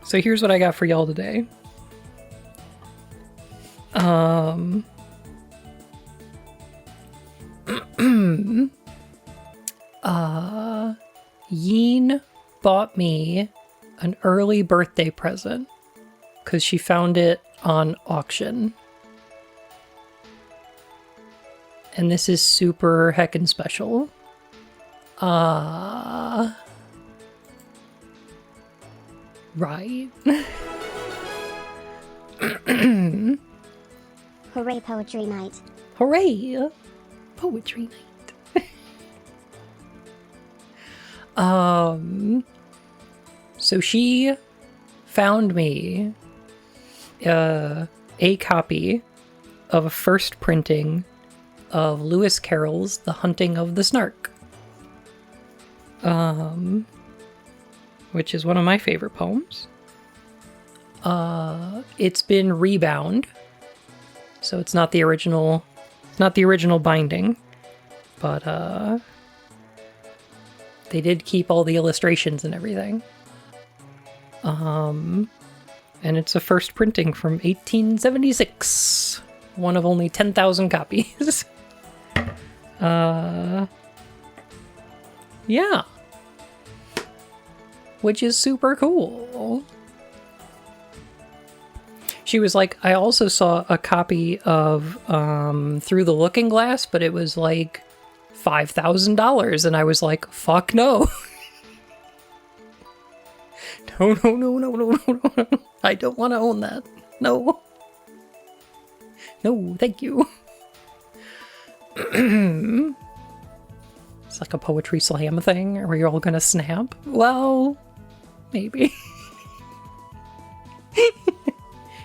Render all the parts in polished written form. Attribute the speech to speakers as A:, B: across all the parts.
A: So here's what I got for y'all today. Yeen bought me an early birthday present because she found it on auction. And this is super heckin' special. Right.
B: Hooray, poetry night.
A: Hooray! Poetry night. So she found me a copy of a first printing of Lewis Carroll's The Hunting of the Snark. Which is one of my favorite poems. It's been rebound, so it's not the original binding, but they did keep all the illustrations and everything. And it's a first printing from 1876, one of only 10,000 copies. Yeah. Which is super cool. She was like, I also saw a copy of Through the Looking Glass, but it was like $5,000. And I was like, fuck no. No. I don't want to own that. No. No, thank you. It's like a poetry slam thing. Are we all gonna snap? Well, maybe.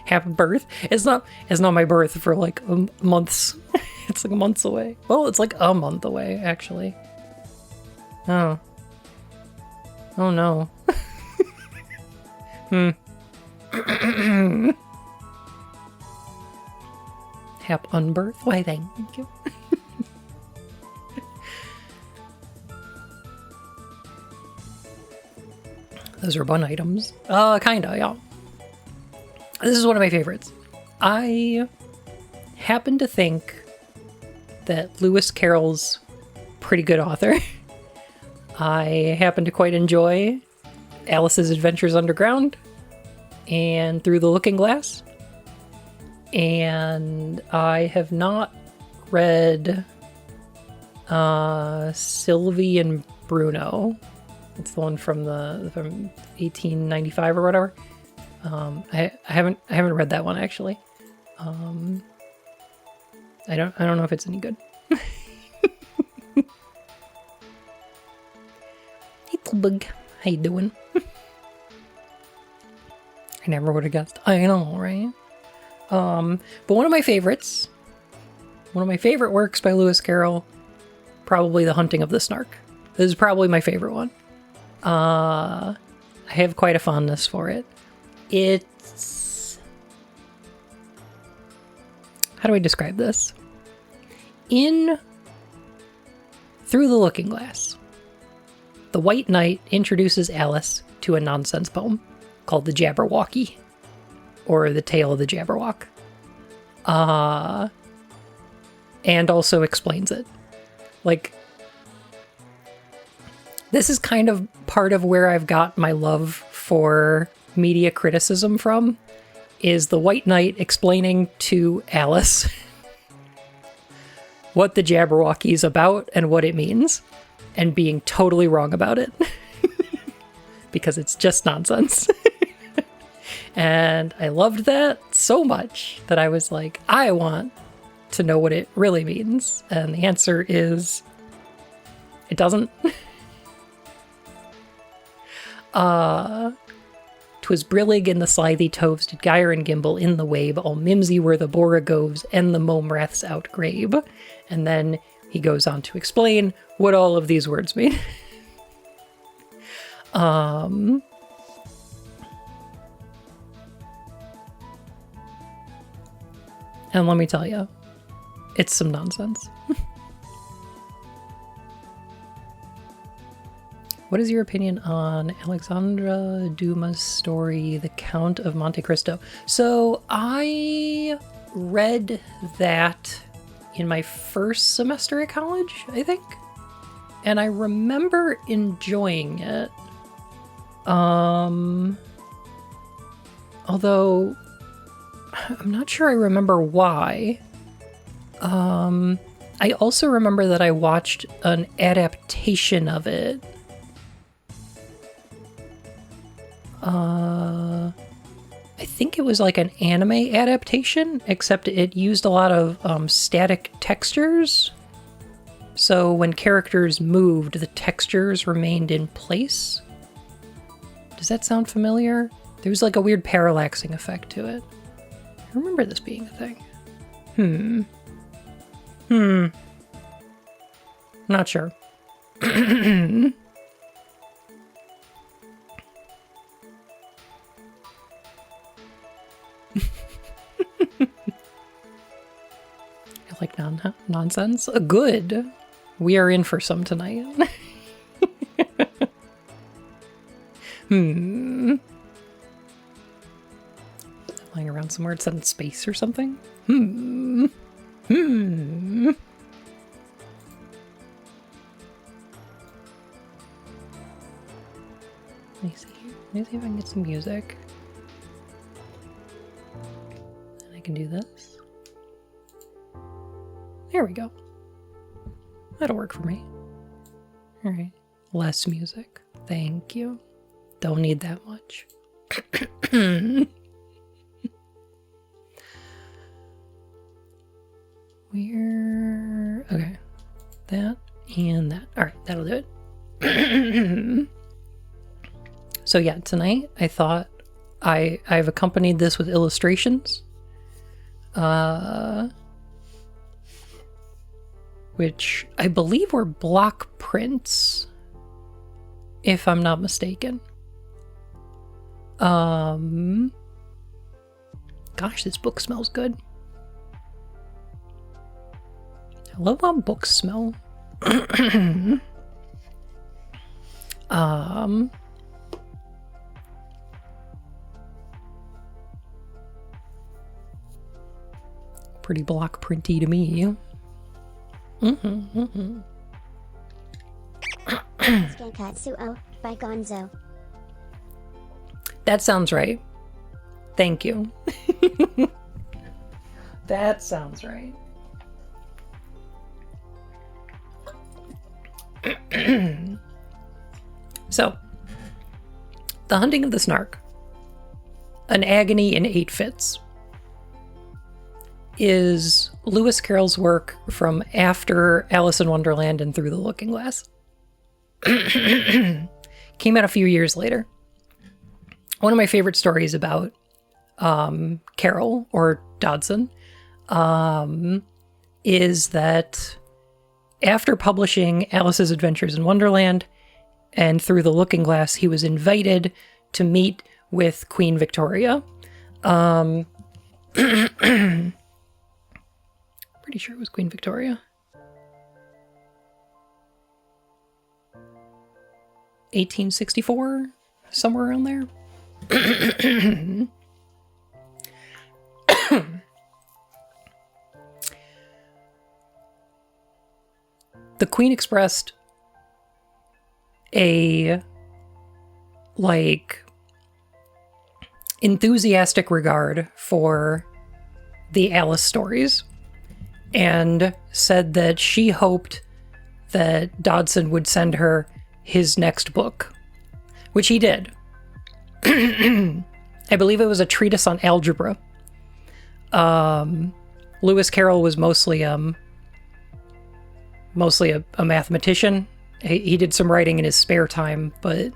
A: Happy birth. It's not my birth for like months. It's like months away. Well, it's like a month away, actually. Oh no. Hap unbirth? Why, thank you. Those are bun items. Kinda, yeah. This is one of my favorites. I happen to think that Lewis Carroll's pretty good author. I happen to quite enjoy Alice's Adventures Underground and Through the Looking Glass. And I have not read Sylvie and Bruno. It's the one from 1895 or whatever. I haven't read that one actually. I don't know if it's any good. Hey Bug, how you doing? I never would have guessed. I know, right? But one of my favorite works by Lewis Carroll, probably The Hunting of the Snark. This is probably my favorite one. I have quite a fondness for it. It's... How do I describe this? In Through the Looking Glass, the White Knight introduces Alice to a nonsense poem called The Jabberwocky, or The Tale of the Jabberwock. And also explains it. Like, this is kind of part of where I've got my love for media criticism from, is the White Knight explaining to Alice what the Jabberwocky is about and what it means, and being totally wrong about it. Because it's just nonsense. And I loved that so much that I was like, I want to know what it really means. And the answer is, it doesn't. 'Twas brillig in the slithy toves did gyre and gimble in the wabe, all mimsy were the borogoves and the momraths outgrabe. And then he goes on to explain what all of these words mean. And let me tell you, it's some nonsense. What is your opinion on Alexandra Dumas' story, The Count of Monte Cristo? So I read that in my first semester at college, I think. And I remember enjoying it. Although I'm not sure I remember why. I also remember that I watched an adaptation of it. I think it was like an anime adaptation, except it used a lot of static textures. So when characters moved, the textures remained in place. Does that sound familiar? There was like a weird parallaxing effect to it. I remember this being a thing. Not sure. I like nonsense. Good. We are in for some tonight. Lying around somewhere, it's in space or something? Let me see. Let me see if I can get some music. And I can do this. There we go. That'll work for me. Alright. Less music. Thank you. Don't need that much. We're... Okay. That and that. Alright, that'll do it. So yeah, tonight I thought I've accompanied this with illustrations. Which I believe were block prints, if I'm not mistaken. Gosh, this book smells good. I love how books smell. Pretty block printy to me.
B: Skankatsuo by Gonzo.
A: That sounds right. Thank you. That sounds right. So, The Hunting of the Snark, An Agony in 8 Fits, is Lewis Carroll's work from after Alice in Wonderland and Through the Looking Glass. Came out a few years later. One of my favorite stories about Carroll, or Dodson, is that after publishing Alice's Adventures in Wonderland and Through the Looking Glass, he was invited to meet with Queen Victoria. Pretty sure it was Queen Victoria. 1864, somewhere around there. The Queen expressed a, enthusiastic regard for the Alice stories and said that she hoped that Dodson would send her his next book, which he did. I believe it was a treatise on algebra. Lewis Carroll was mostly a mathematician. He did some writing in his spare time, but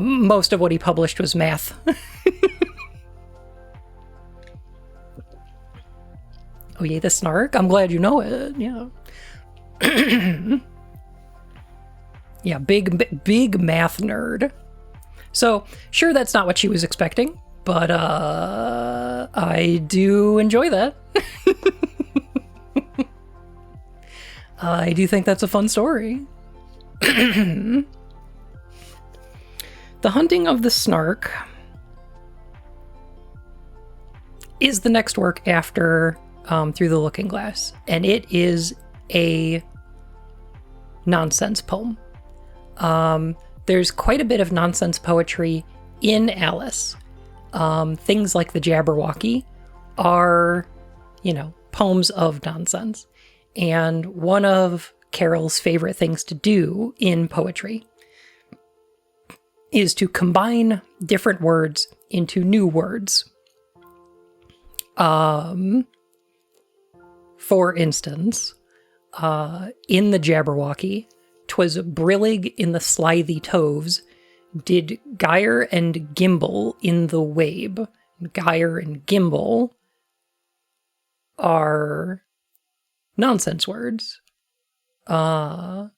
A: most of what he published was math. Oh yeah, the Snark? I'm glad you know it. Yeah. Yeah, big math nerd. So, sure, that's not what she was expecting, but I do enjoy that. I do think that's a fun story. The Hunting of the Snark is the next work after Through the Looking Glass, and it is a nonsense poem. There's quite a bit of nonsense poetry in Alice. Things like the Jabberwocky are, poems of nonsense. And one of Carol's favorite things to do in poetry is to combine different words into new words. For instance, in the Jabberwocky, 'twas brillig in the slithy toves, did gyre and gimble in the wabe. Gyre and gimble are nonsense words, but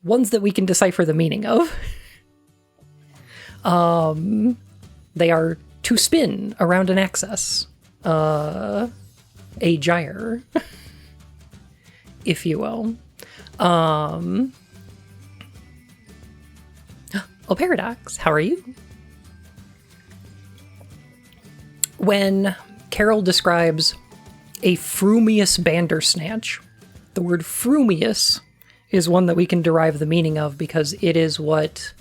A: ones that we can decipher the meaning of. They are to spin around an axis, a gyre, if you will. Oh, Paradox, how are you? When Carol describes a frumious bandersnatch, the word frumious is one that we can derive the meaning of because it is what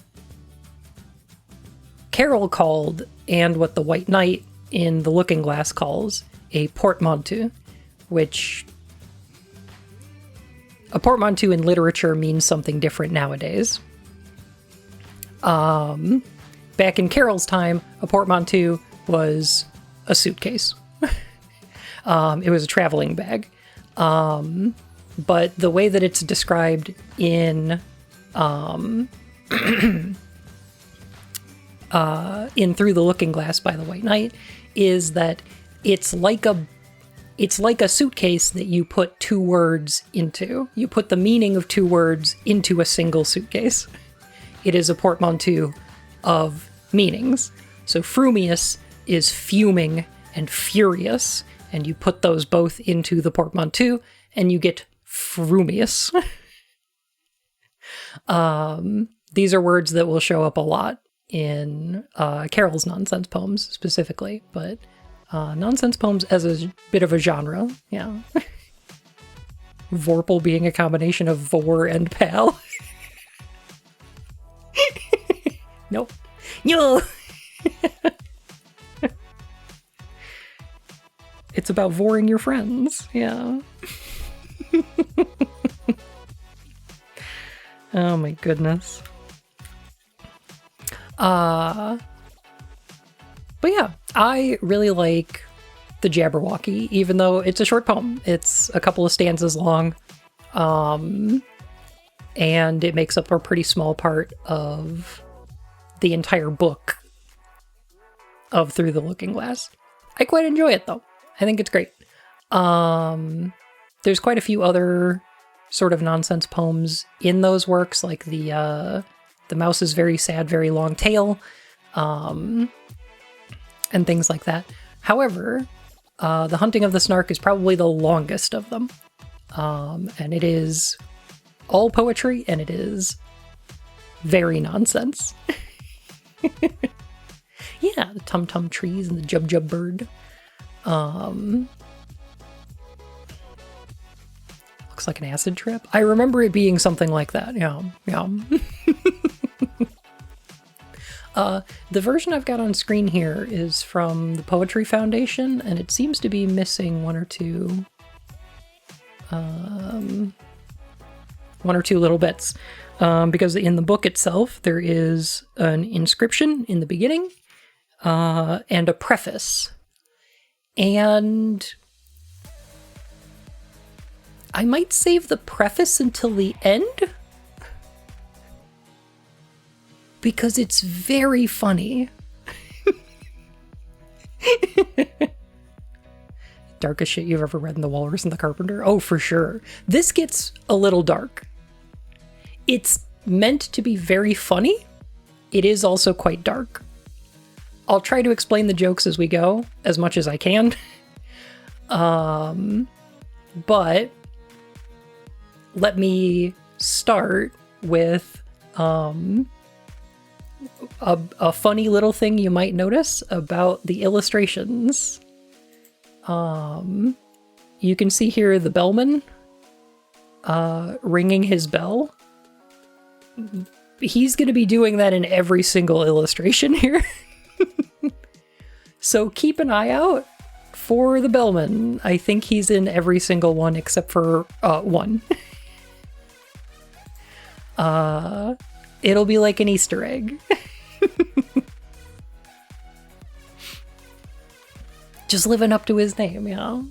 A: Carol called, and what the White Knight in The Looking Glass calls, a portmanteau, which a portmanteau in literature means something different nowadays. Back in Carol's time, a portmanteau was a suitcase. It was a traveling bag. But the way that it's described in Through the Looking Glass by the White Knight is that it's like a suitcase that you put two words into. You put the meaning of two words into a single suitcase. It is a portmanteau of meanings. So frumious is fuming and furious, and you put those both into the portmanteau, and you get frumious. These are words that will show up a lot in Carol's nonsense poems specifically, but nonsense poems as a bit of a genre, yeah. Vorpal being a combination of vor and pal. Nope. No. It's about voring your friends, yeah. Oh my goodness. But yeah, I really like the Jabberwocky, even though it's a short poem. It's a couple of stanzas long, and it makes up a pretty small part of the entire book of Through the Looking Glass. I quite enjoy it, though. I think it's great. There's quite a few other sort of nonsense poems in those works, like the Mouse's Very Sad, Very Long Tail, and things like that. However, The Hunting of the Snark is probably the longest of them. And it is all poetry, and it is very nonsense. Yeah, the tum-tum trees and the jub-jub bird. Looks like an acid trip. I remember it being something like that. Yeah. The version I've got on screen here is from the Poetry Foundation, and it seems to be missing one or two little bits. Because in the book itself, there is an inscription in the beginning, and a preface. And I might save the preface until the end, because it's very funny. Darkest shit you've ever read in The Walrus and the Carpenter? Oh, for sure. This gets a little dark. It's meant to be very funny. It is also quite dark. I'll try to explain the jokes as we go, as much as I can. But let me start with a funny little thing you might notice about the illustrations. You can see here the bellman ringing his bell. He's going to be doing that in every single illustration here. So keep an eye out for the bellman. I think he's in every single one except for one. It'll be like an Easter egg. Just living up to his name, you know?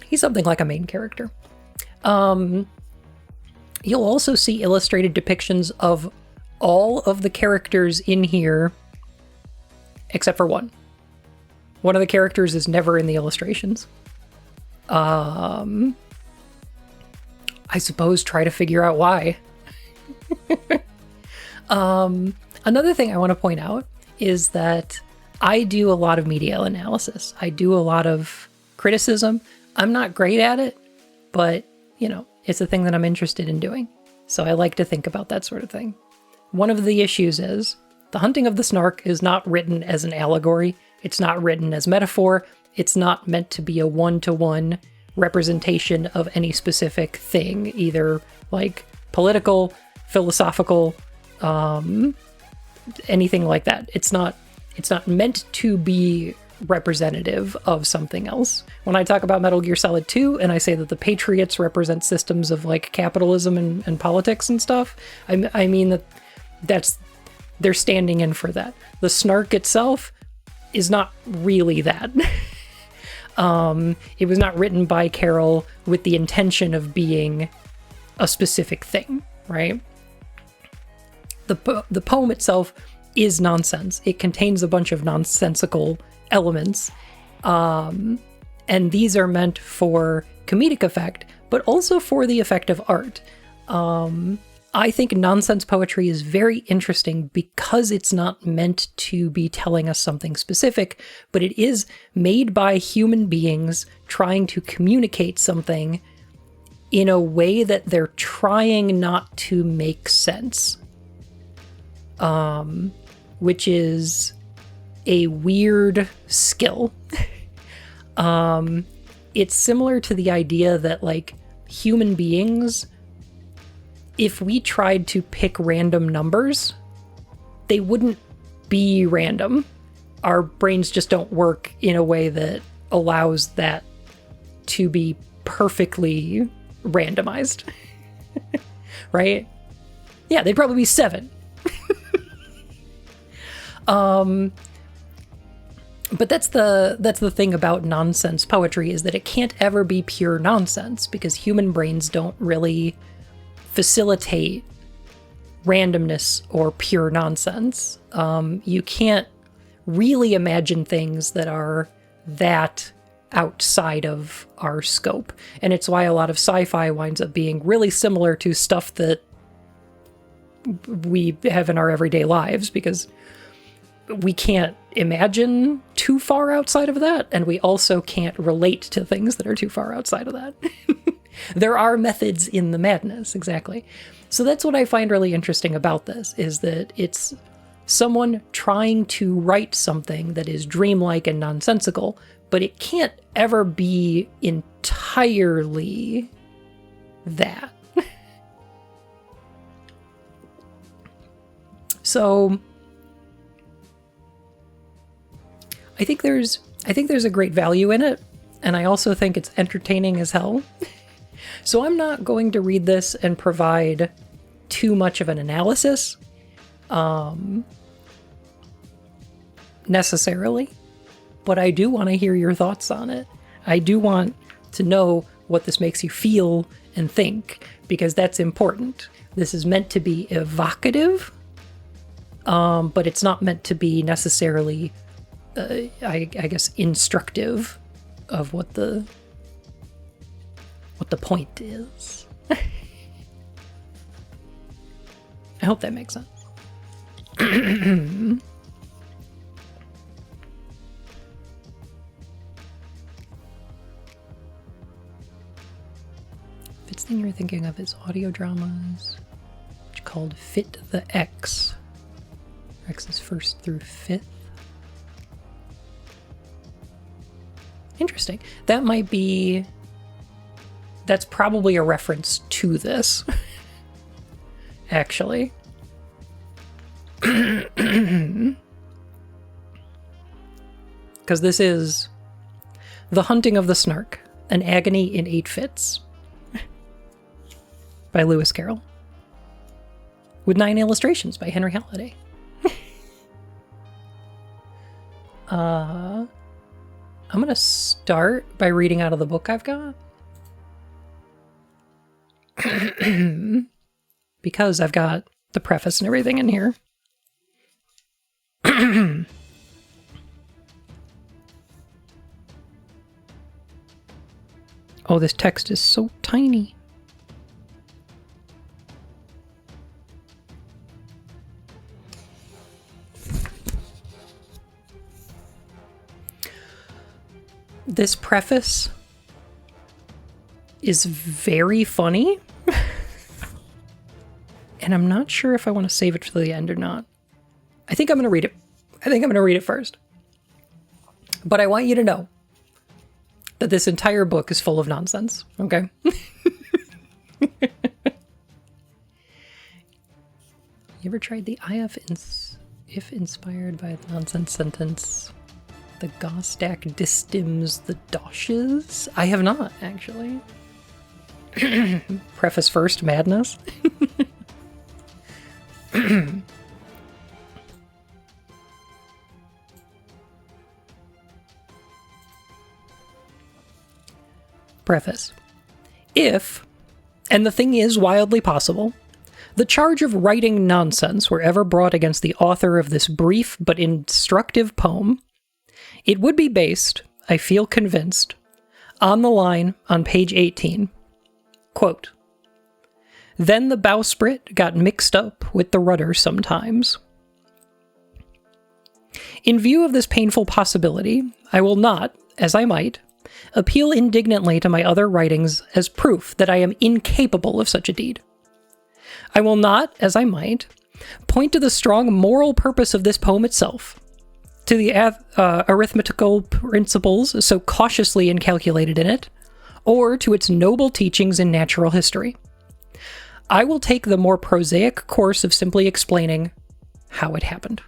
A: He's something like a main character. You'll also see illustrated depictions of all of the characters in here, except for one. One of the characters is never in the illustrations. I suppose try to figure out why. Another thing I want to point out is that I do a lot of media analysis. I do a lot of criticism. I'm not great at it, but, you know, it's a thing that I'm interested in doing. So I like to think about that sort of thing. One of the issues is The Hunting of the Snark is not written as an allegory. It's not written as metaphor. It's not meant to be a one-to-one representation of any specific thing, either like political, philosophical, anything like that. It's not meant to be representative of something else. When I talk about Metal Gear Solid 2 and I say that the Patriots represent systems of like capitalism and politics and stuff, I mean that's they're standing in for that. The Snark itself is not really that. It was not written by Carol with the intention of being a specific thing, right? The poem itself is nonsense. It contains a bunch of nonsensical elements, and these are meant for comedic effect, but also for the effect of art. I think nonsense poetry is very interesting because it's not meant to be telling us something specific, but it is made by human beings trying to communicate something in a way that they're trying not to make sense. Which is a weird skill. It's similar to the idea that, like, human beings, if we tried to pick random numbers, they wouldn't be random. Our brains just don't work in a way that allows that to be perfectly randomized. Right? Yeah, they'd probably be 7. But that's the thing about nonsense poetry, is that it can't ever be pure nonsense because human brains don't really facilitate randomness or pure nonsense. You can't really imagine things that are that outside of our scope. And it's why a lot of sci-fi winds up being really similar to stuff that we have in our everyday lives, because we can't imagine too far outside of that, and we also can't relate to things that are too far outside of that. There are methods in the madness, exactly. So that's what I find really interesting about this, is that it's someone trying to write something that is dreamlike and nonsensical, but it can't ever be entirely that. So I think there's a great value in it, and I also think it's entertaining as hell. So I'm not going to read this and provide too much of an analysis, necessarily, but I do want to hear your thoughts on it. I do want to know what this makes you feel and think, because that's important. This is meant to be evocative, but it's not meant to be necessarily I guess instructive of what the point is. I hope that makes sense. thing you're thinking of is audio dramas, which called Fit the X. X is first through fifth. Interesting. That might be... That's probably a reference to this. Actually. Because this is The Hunting of the Snark, An Agony in 8 Fits by Lewis Carroll. With 9 illustrations by Henry Halliday. I'm going to start by reading out of the book I've got. Because I've got the preface and everything in here. Oh, this text is so tiny. This preface is very funny. And I'm not sure if I want to save it for the end or not. I think I'm going to read it. I think I'm going to read it first. But I want you to know that this entire book is full of nonsense, okay? You ever tried the if inspired by the nonsense sentence, the Gostak distims the doshes? I have not, actually. Preface first, madness. Preface. If, and the thing is wildly possible, the charge of writing nonsense were ever brought against the author of this brief but instructive poem, it would be based, I feel convinced, on the line on page 18. Quote, "Then the bowsprit got mixed up with the rudder sometimes." In view of this painful possibility, I will not, as I might, appeal indignantly to my other writings as proof that I am incapable of such a deed. I will not, as I might, point to the strong moral purpose of this poem itself, to the arithmetical principles so cautiously incalculated in it, or to its noble teachings in natural history. I will take the more prosaic course of simply explaining how it happened.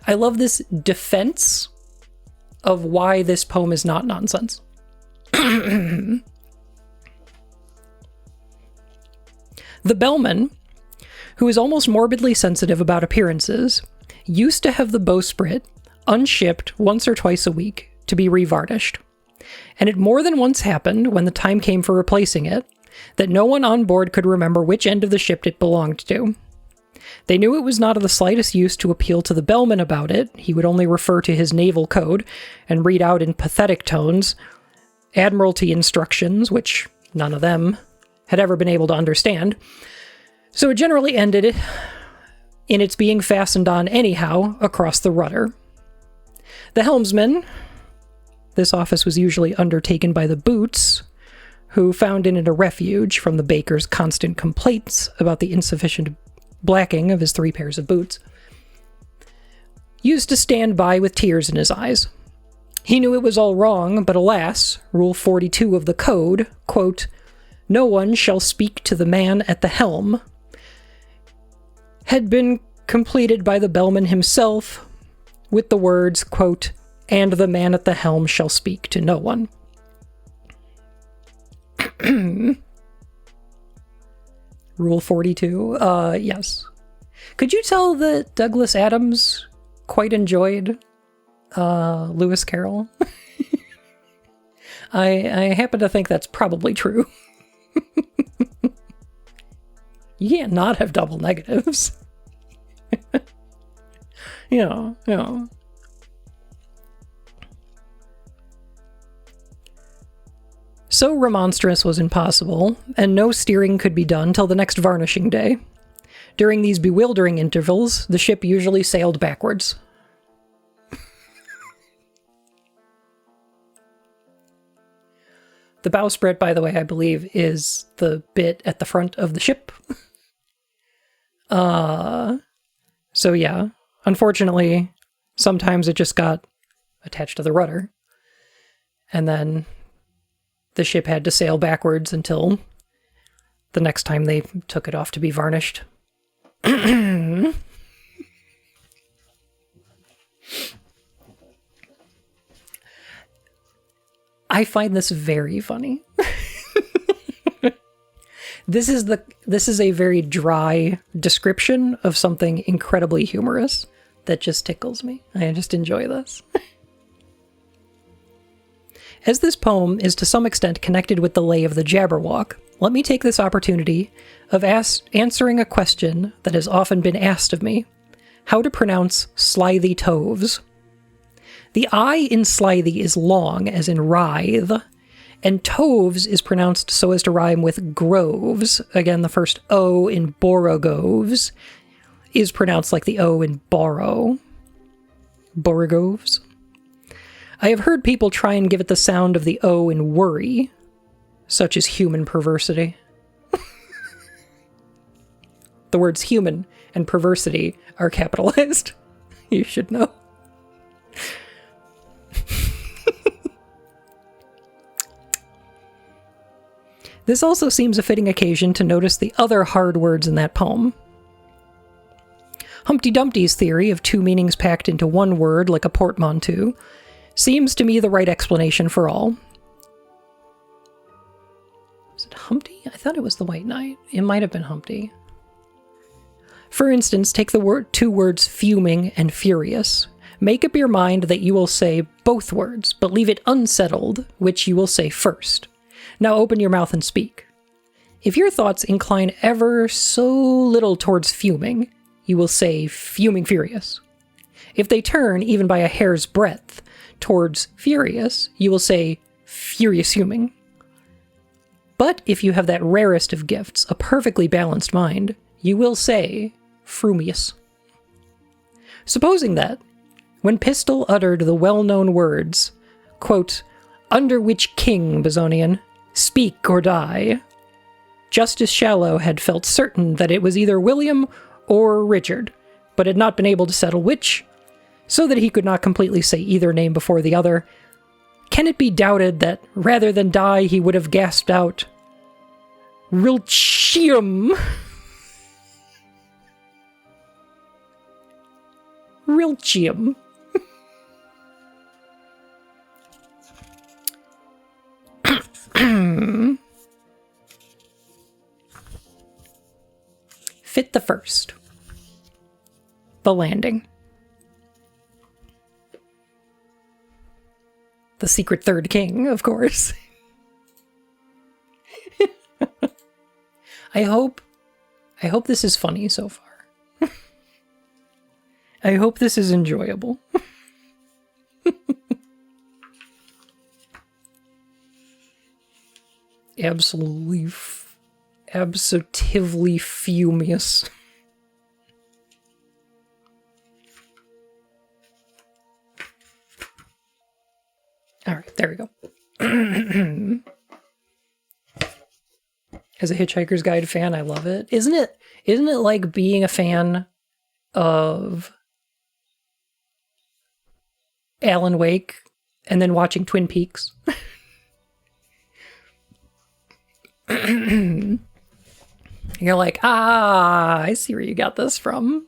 A: I love this defense of why this poem is not nonsense. The bellman, who is almost morbidly sensitive about appearances, used to have the bowsprit unshipped once or twice a week to be revarnished. And it more than once happened, when the time came for replacing it, that no one on board could remember which end of the ship it belonged to. They knew it was not of the slightest use to appeal to the bellman about it. He would only refer to his naval code and read out in pathetic tones Admiralty instructions, which none of them had ever been able to understand. So it generally ended in its being fastened on anyhow across the rudder. The helmsman, this office was usually undertaken by the boots, who found in it a refuge from the baker's constant complaints about the insufficient blacking of his 3 pairs of boots, used to stand by with tears in his eyes. He knew it was all wrong, but alas, Rule 42 of the Code, quote, "No one shall speak to the man at the helm," had been completed by the bellman himself with the words, quote, "And the man at the helm shall speak to no one." Rule 42? Yes. Could you tell that Douglas Adams quite enjoyed Lewis Carroll? I happen to think that's probably true. You can't not have double negatives. Yeah. So remonstrance was impossible, and no steering could be done till the next varnishing day. During these bewildering intervals, the ship usually sailed backwards. The bowsprit, by the way, I believe, is the bit at the front of the ship. So yeah, unfortunately, sometimes it just got attached to the rudder. And then the ship had to sail backwards until the next time they took it off to be varnished. I find this very funny. This is a very dry description of something incredibly humorous that just tickles me. I just enjoy this. As this poem is to some extent connected with the lay of the Jabberwock, let me take this opportunity of answering a question that has often been asked of me: how to pronounce slithy toves. The I in slithy is long, as in writhe, and toves is pronounced so as to rhyme with groves. Again, the first O in borogoves is pronounced like the O in borrow. Borogoves. I have heard people try and give it the sound of the O in worry, such as human perversity. The words human and perversity are capitalized. You should know. This also seems a fitting occasion to notice the other hard words in that poem. Humpty Dumpty's theory of two meanings packed into one word like a portmanteau seems to me the right explanation for all. Was it Humpty? I thought it was the White Knight. It might have been Humpty. For instance, take the two words fuming and furious. Make up your mind that you will say both words, but leave it unsettled which you will say first. Now open your mouth and speak. If your thoughts incline ever so little towards fuming, you will say fuming furious. If they turn, even by a hair's breadth, towards furious, you will say furious fuming. But if you have that rarest of gifts, a perfectly balanced mind, you will say frumious. Supposing that, when Pistol uttered the well-known words, quote, "Under which king, Bezonian, speak or die," Justice Shallow had felt certain that it was either William or Richard, but had not been able to settle which, so that he could not completely say either name before the other. Can it be doubted that, rather than die, he would have gasped out, "Rilchium"? Rilchium. Fit the first. The landing. The secret third king, of course. I hope this is funny so far. I hope this is enjoyable. Absolutely furious. All right, there we go. As a Hitchhiker's Guide fan, I love it. Isn't it like being a fan of Alan Wake and then watching Twin Peaks? You're like, I see where you got this from.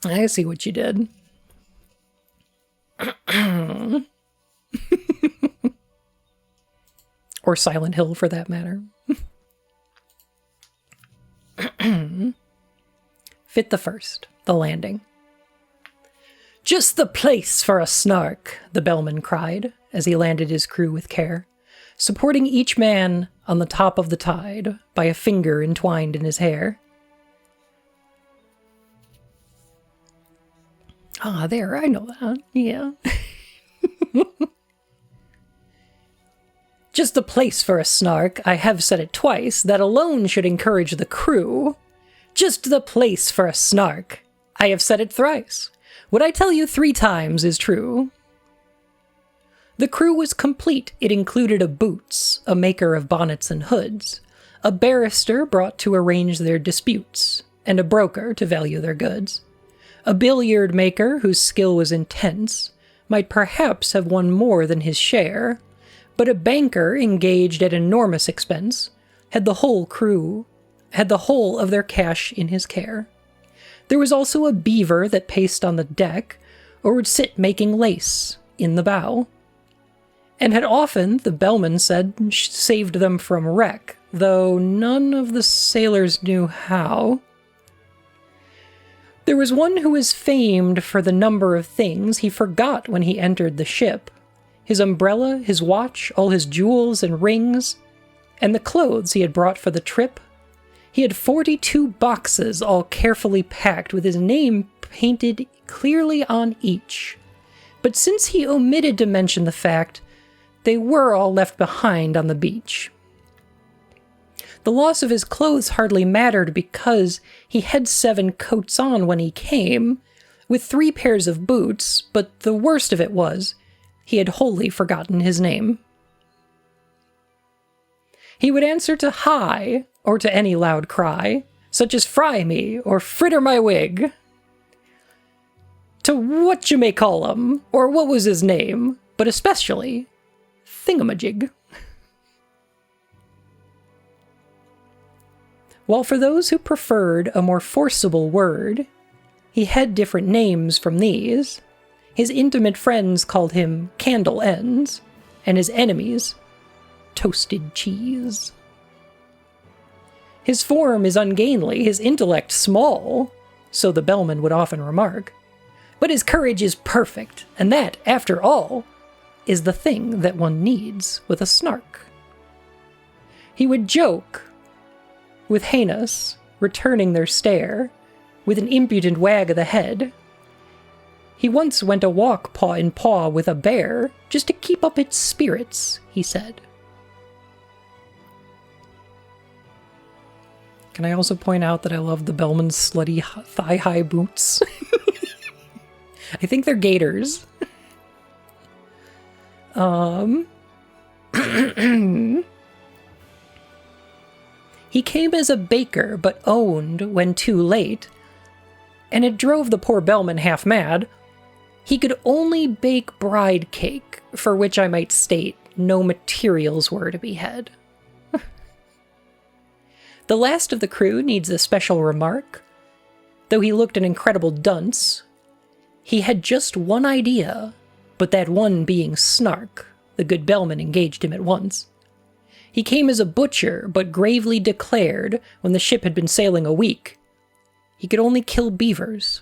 A: I see what you did. Or Silent Hill, for that matter. Fit the first, the landing. "Just the place for a Snark," the bellman cried, as he landed his crew with care, supporting each man on the top of the tide by a finger entwined in his hair. Ah, there, I know that, yeah. "Just the place for a Snark, I have said it twice, that alone should encourage the crew. Just the place for a Snark, I have said it thrice. What I tell you 3 times is true." The crew was complete. It included a boots, a maker of bonnets and hoods, a barrister brought to arrange their disputes, and a broker to value their goods. A billiard maker whose skill was intense might perhaps have won more than his share, but a banker engaged at enormous expense had the whole of their cash in his care. There was also a beaver that paced on the deck, or would sit making lace in the bow, and had often, the bellman said, saved them from wreck, though none of the sailors knew how. There was one who was famed for the number of things he forgot when he entered the ship. His umbrella, his watch, all his jewels and rings, and the clothes he had brought for the trip. He had 42 boxes, all carefully packed, with his name painted clearly on each. But since he omitted to mention the fact, they were all left behind on the beach. The loss of his clothes hardly mattered because he had 7 coats on when he came, with 3 pairs of boots, but the worst of it was, he had wholly forgotten his name. He would answer to hi, or to any loud cry, such as fry me, or fritter my wig, to what you may call him, or what was his name, but especially thingamajig. While for those who preferred a more forcible word, he had different names from these. His intimate friends called him Candle Ends, and his enemies, Toasted Cheese. His form is ungainly, his intellect small, so the bellman would often remark, but his courage is perfect, and that, after all, is the thing that one needs with a Snark. He would joke with Heinous, returning their stare, with an impudent wag of the head. He once went a walk paw in paw with a bear, just to keep up its spirits, he said. Can I also point out that I love the bellman's slutty thigh-high boots? I think they're gaiters. He came as a baker, but owned when too late, and it drove the poor bellman half mad. He could only bake bride cake, for which I might state no materials were to be had. The last of the crew needs a special remark. Though he looked an incredible dunce, he had just one idea, but that one being Snark. The good bellman engaged him at once. He came as a butcher, but gravely declared, when the ship had been sailing a week, he could only kill beavers.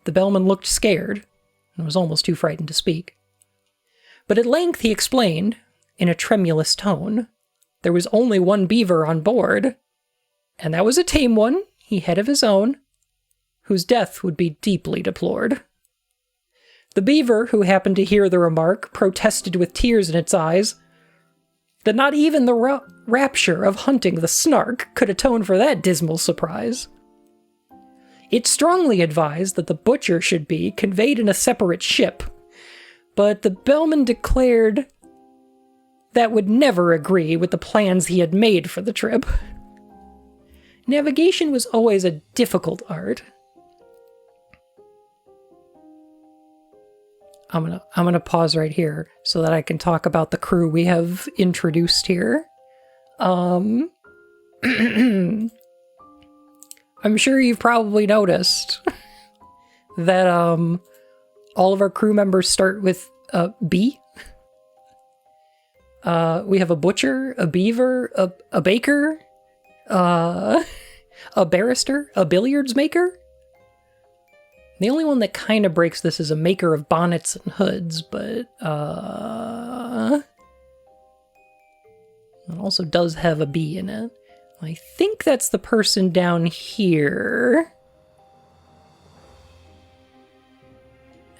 A: The bellman looked scared, and was almost too frightened to speak. But at length he explained, in a tremulous tone, there was only one beaver on board, and that was a tame one, he had of his own, whose death would be deeply deplored. The beaver, who happened to hear the remark, protested with tears in its eyes that not even the rapture of hunting the Snark could atone for that dismal surprise. It strongly advised that the butcher should be conveyed in a separate ship, but the bellman declared that would never agree with the plans he had made for the trip. Navigation was always a difficult art. I'm gonna pause right here so that I can talk about the crew we have introduced here. I'm sure you've probably noticed that all of our crew members start with B. We have a butcher, a beaver, a baker, a barrister, a billiards maker. The only one that kind of breaks this is a maker of bonnets and hoods, but it also does have a B in it. I think that's the person down here.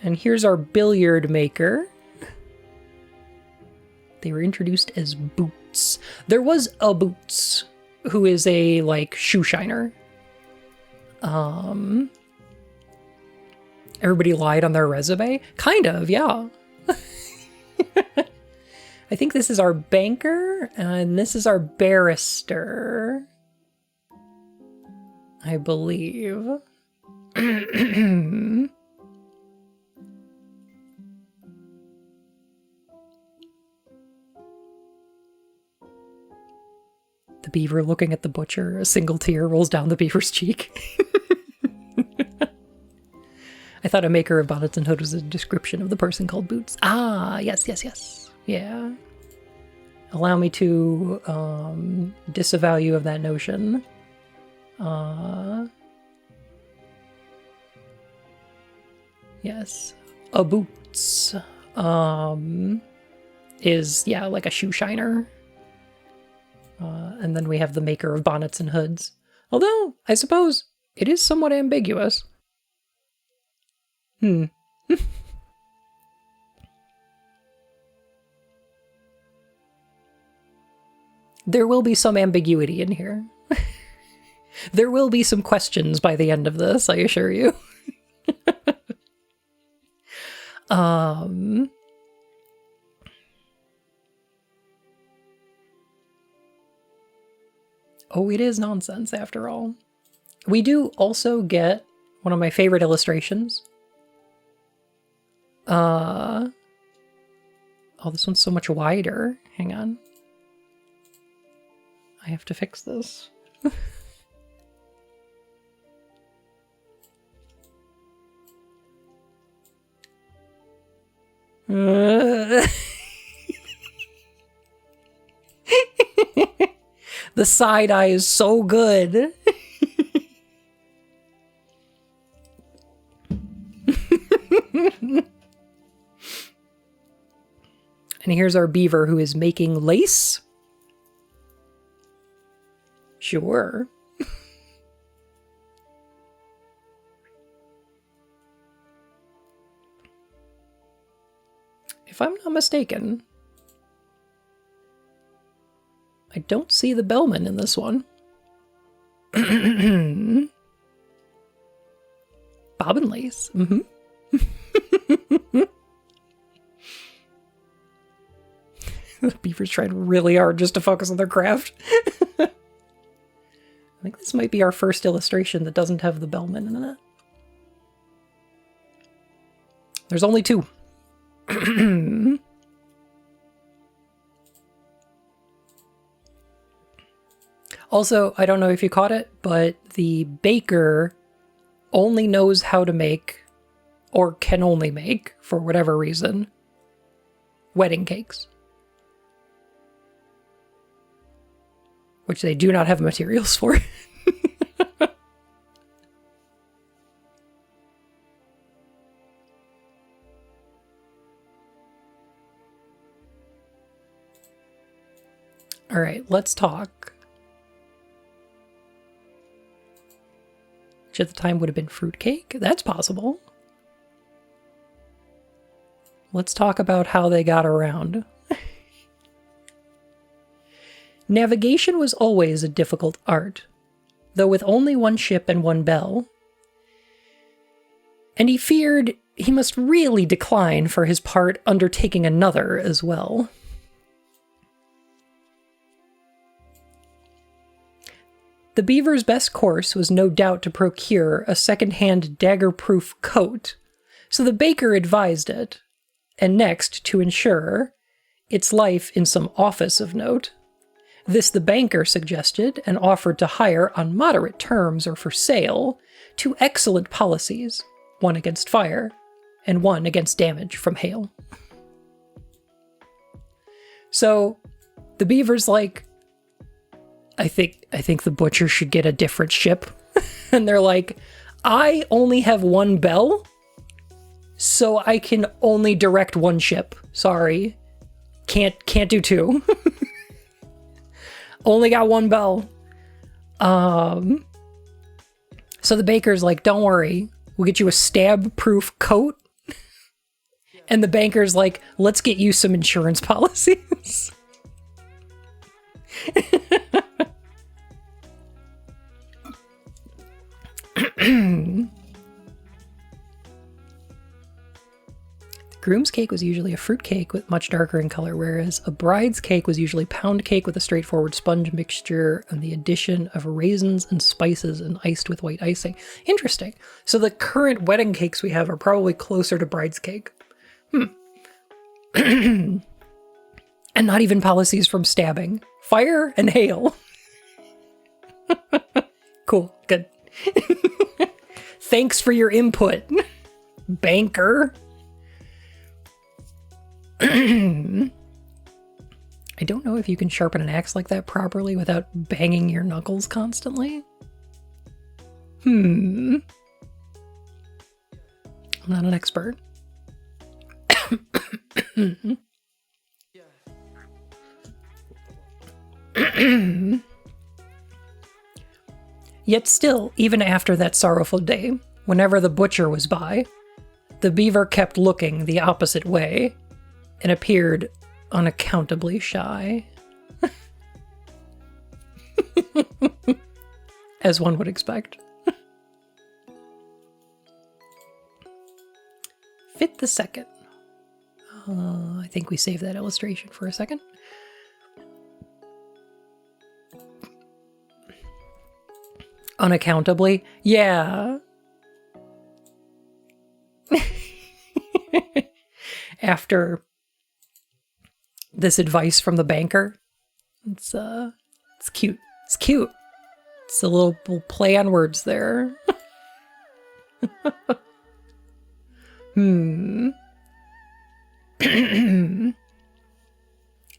A: And here's our billiard maker. They were introduced as Boots. There was a Boots, who is a, like, shoe shiner. Everybody lied on their resume? Kind of, yeah. I think this is our banker, and this is our barrister. I believe. The beaver looking at the butcher, a single tear rolls down the beaver's cheek. I thought a maker of bonnets and hood was a description of the person called Boots. Ah, yes, yes, yes. Yeah. Allow me to disavow you of that notion. Yes. A Boots is, yeah, like a shoe shiner. And then we have the maker of bonnets and hoods. Although, I suppose, it is somewhat ambiguous. There will be some ambiguity in here. There will be some questions by the end of this, I assure you. Oh, it is nonsense after all. We do also get one of my favorite illustrations. Oh, this one's so much wider. Hang on. I have to fix this. The side eye is so good. And here's our beaver who is making lace. Sure. If I'm not mistaken, I don't see the bellman in this one. Bobbin lace. Mm-hmm. The beavers tried really hard just to focus on their craft. I think this might be our first illustration that doesn't have the bellman in it. There's only two. Also, I don't know if you caught it, but the baker only knows how to make, or can only make, for whatever reason, wedding cakes. Which they do not have materials for. All right, let's talk. Which at the time would have been fruitcake? That's possible. Let's talk about how they got around. Navigation was always a difficult art, though with only one ship and one bell. And he feared he must really decline for his part undertaking another as well. The beaver's best course was no doubt to procure a second-hand dagger-proof coat, so the baker advised it, and next to ensure its life in some office of note. This the banker suggested and offered to hire on moderate terms or for sale, two excellent policies, one against fire and one against damage from hail. So the beaver's like, I think the butcher should get a different ship. And they're like, I only have one bell, so I can only direct one ship. Sorry. Can't do two. Only got one bell. So the baker's like, don't worry, we'll get you a stab-proof coat. And the banker's like, let's get you some insurance policies. groom's cake was usually a fruit cake with much darker in color, whereas a bride's cake was usually pound cake with a straightforward sponge mixture and the addition of raisins and spices and iced with white icing. Interesting. So the current wedding cakes we have are probably closer to bride's cake. And not even policies from stabbing. Fire and hail. Cool. Good. Thanks for your input, banker. I don't know if you can sharpen an axe like that properly without banging your knuckles constantly. I'm not an expert. Yet still, even after that sorrowful day, whenever the butcher was by, the beaver kept looking the opposite way and appeared unaccountably shy. As one would expect. Fit the second. I think we saved that illustration for a second. Unaccountably? Yeah. After this advice from the banker, it's cute. It's cute. It's a little play on words there.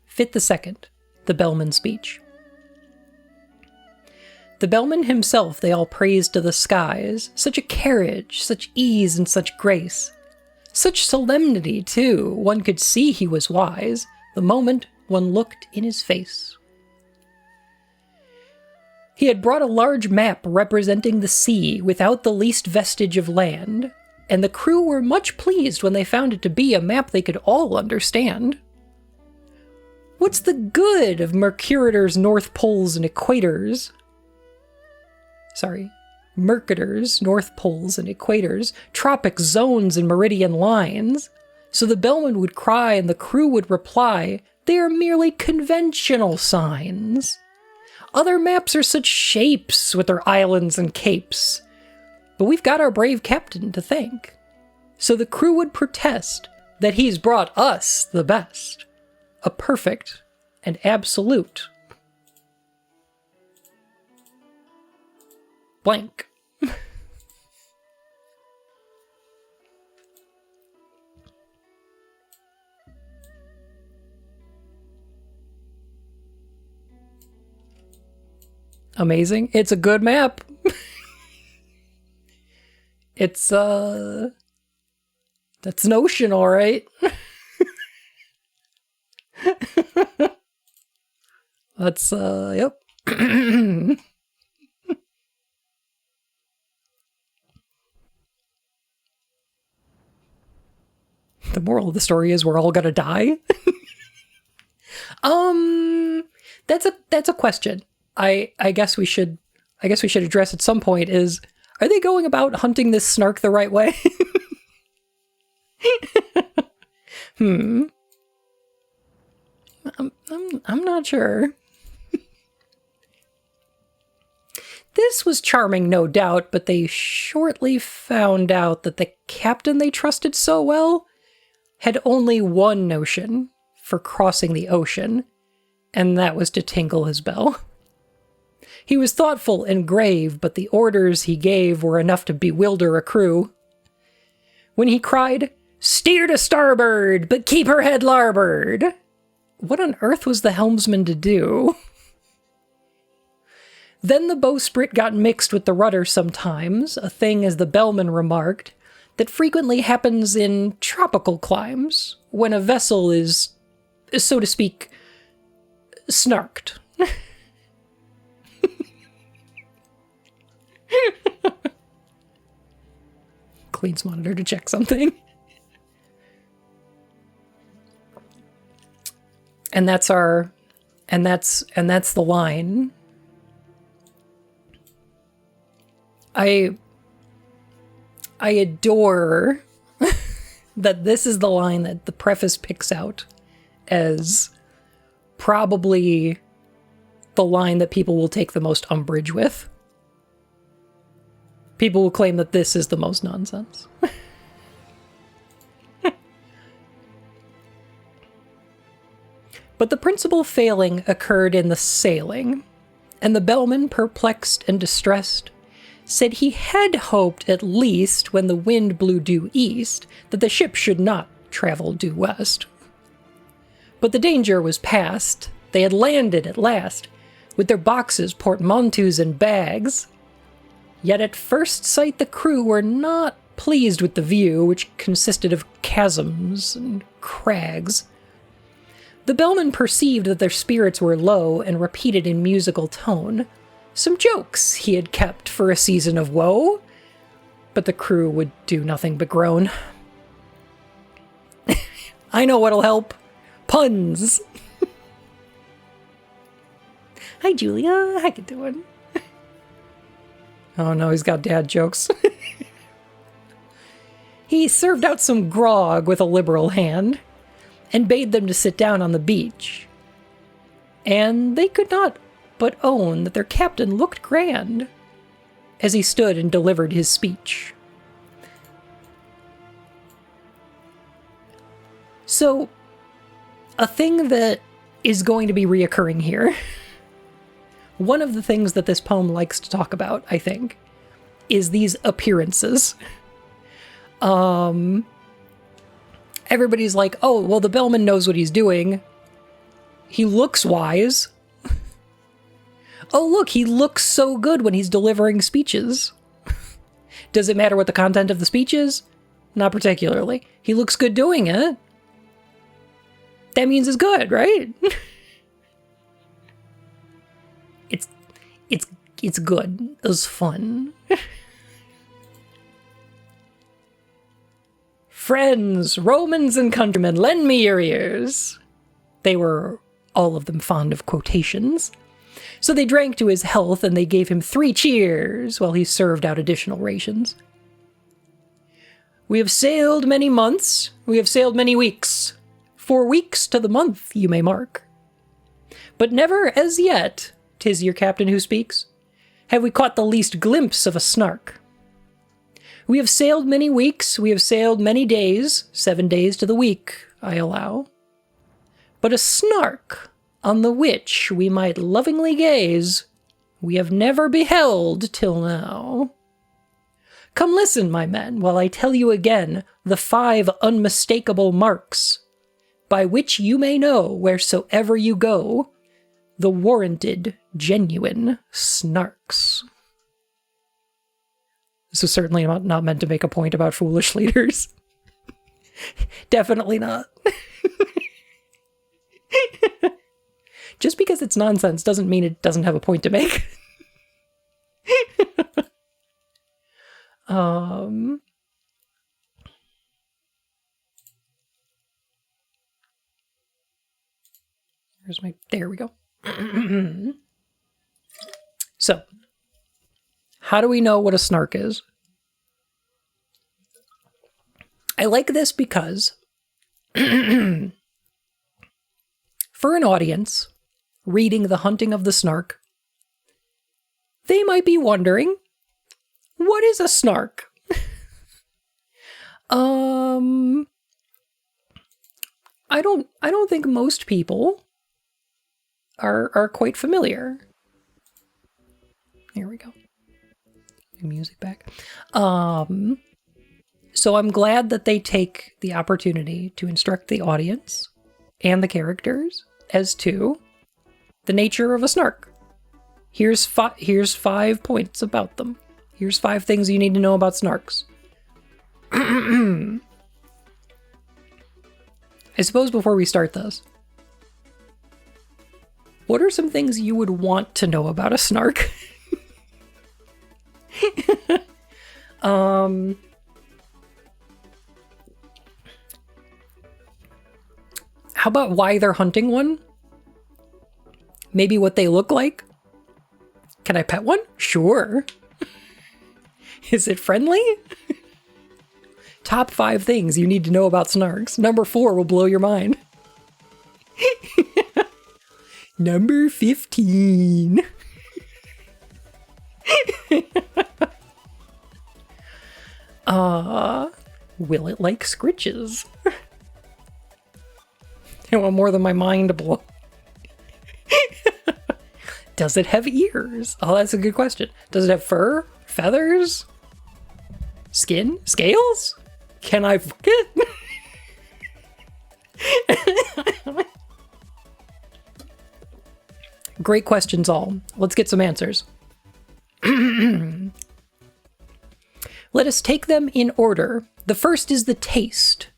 A: Fit the second, the bellman speech. The bellman himself they all praised to the skies, such a carriage, such ease and such grace. Such solemnity, too, one could see he was wise, the moment one looked in his face. He had brought a large map representing the sea without the least vestige of land, and the crew were much pleased when they found it to be a map they could all understand. What's the good of Mercuritor's North Poles and Equators? Mercators, North Poles and Equators, tropic zones and meridian lines. So the bellman would cry and the crew would reply, they are merely conventional signs. Other maps are such shapes with their islands and capes. But we've got our brave captain to thank. So the crew would protest that he's brought us the best. A perfect and absolute blank. Amazing. It's a good map. It's, that's an ocean, all right. That's, yep. The moral of the story is we're all gonna die. That's a question. I guess we should address at some point is, are they going about hunting this snark the right way? I'm not sure. This was charming, no doubt, but they shortly found out that the captain they trusted so well had only one notion for crossing the ocean, and that was to tinkle his bell. He was thoughtful and grave, but the orders he gave were enough to bewilder a crew. When he cried, "Steer to starboard, but keep her head larboard," what on earth was the helmsman to do? Then the bowsprit got mixed with the rudder sometimes, a thing, as the bellman remarked, that frequently happens in tropical climes, when a vessel is, so to speak, snarked. Cleans monitor to check something. And that's the line. I adore that this is the line that the preface picks out as probably the line that people will take the most umbrage with. People will claim that this is the most nonsense. But the principal failing occurred in the sailing, and the bellman, perplexed and distressed, said he had hoped at least when the wind blew due east that the ship should not travel due west. But the danger was past. They had landed at last, with their boxes, portmanteaus, and bags. Yet at first sight the crew were not pleased with the view, which consisted of chasms and crags. The bellman perceived that their spirits were low and repeated in musical tone some jokes he had kept for a season of woe, but the crew would do nothing but groan. I know what'll help. Puns. Hi, Julia. How you doing? Oh no, he's got dad jokes. He served out some grog with a liberal hand and bade them to sit down on the beach. And they could not but own that their captain looked grand as he stood and delivered his speech. So, a thing that is going to be reoccurring here, one of the things that this poem likes to talk about, I think, is these appearances. Everybody's like, oh, well, the bellman knows what he's doing. He looks wise. Oh, look, he looks so good when he's delivering speeches. Does it matter what the content of the speech is? Not particularly. He looks good doing it. That means it's good, right? It's good. It was fun. Friends, Romans, and countrymen, lend me your ears. They were, all of them, fond of quotations. So they drank to his health, and they gave him 3 cheers while he served out additional rations. We have sailed many months, we have sailed many weeks. 4 weeks to the month, you may mark. But never as yet, 'tis your captain who speaks, have we caught the least glimpse of a Snark. We have sailed many weeks, we have sailed many days, 7 days to the week, I allow. But a Snark, on the which we might lovingly gaze, we have never beheld till now. Come listen, my men, while I tell you again the 5 unmistakable marks, by which you may know, wheresoever you go, the warranted, genuine Snarks. This is certainly not meant to make a point about foolish leaders. Definitely not. Just because it's nonsense doesn't mean it doesn't have a point to make. There we go. So, how do we know what a Snark is? I like this because for an audience reading The Hunting of the Snark, they might be wondering, what is a Snark? I don't think most people are quite familiar. Here we go. Music back. So I'm glad that they take the opportunity to instruct the audience and the characters as to the nature of a Snark. Here's 5 points about them. Here's 5 things you need to know about Snarks. I suppose before we start this, what are some things you would want to know about a Snark? How about why they're hunting one? Maybe what they look like? Can I pet one? Sure. Is it friendly? Top 5 things you need to know about snarks. Number 4 will blow your mind. Number 15. Will it like scritches? I want more than my mind to blow. Does it have ears? Oh, that's a good question. Does it have fur? Feathers? Skin? Scales? Can I fuck it? Great questions all. Let's get some answers. Let us take them in order. The first is the taste,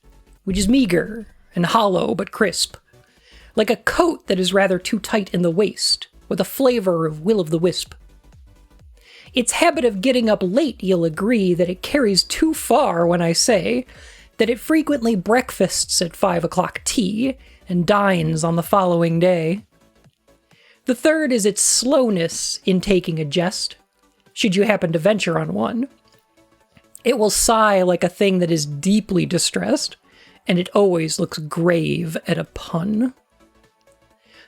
A: which is meager and hollow but crisp, like a coat that is rather too tight in the waist, with a flavor of will-o'-the-wisp. Its habit of getting up late, you'll agree that it carries too far when I say that it frequently breakfasts at 5 o'clock tea and dines on the following day. The third is its slowness in taking a jest, should you happen to venture on one. It will sigh like a thing that is deeply distressed, and it always looks grave at a pun.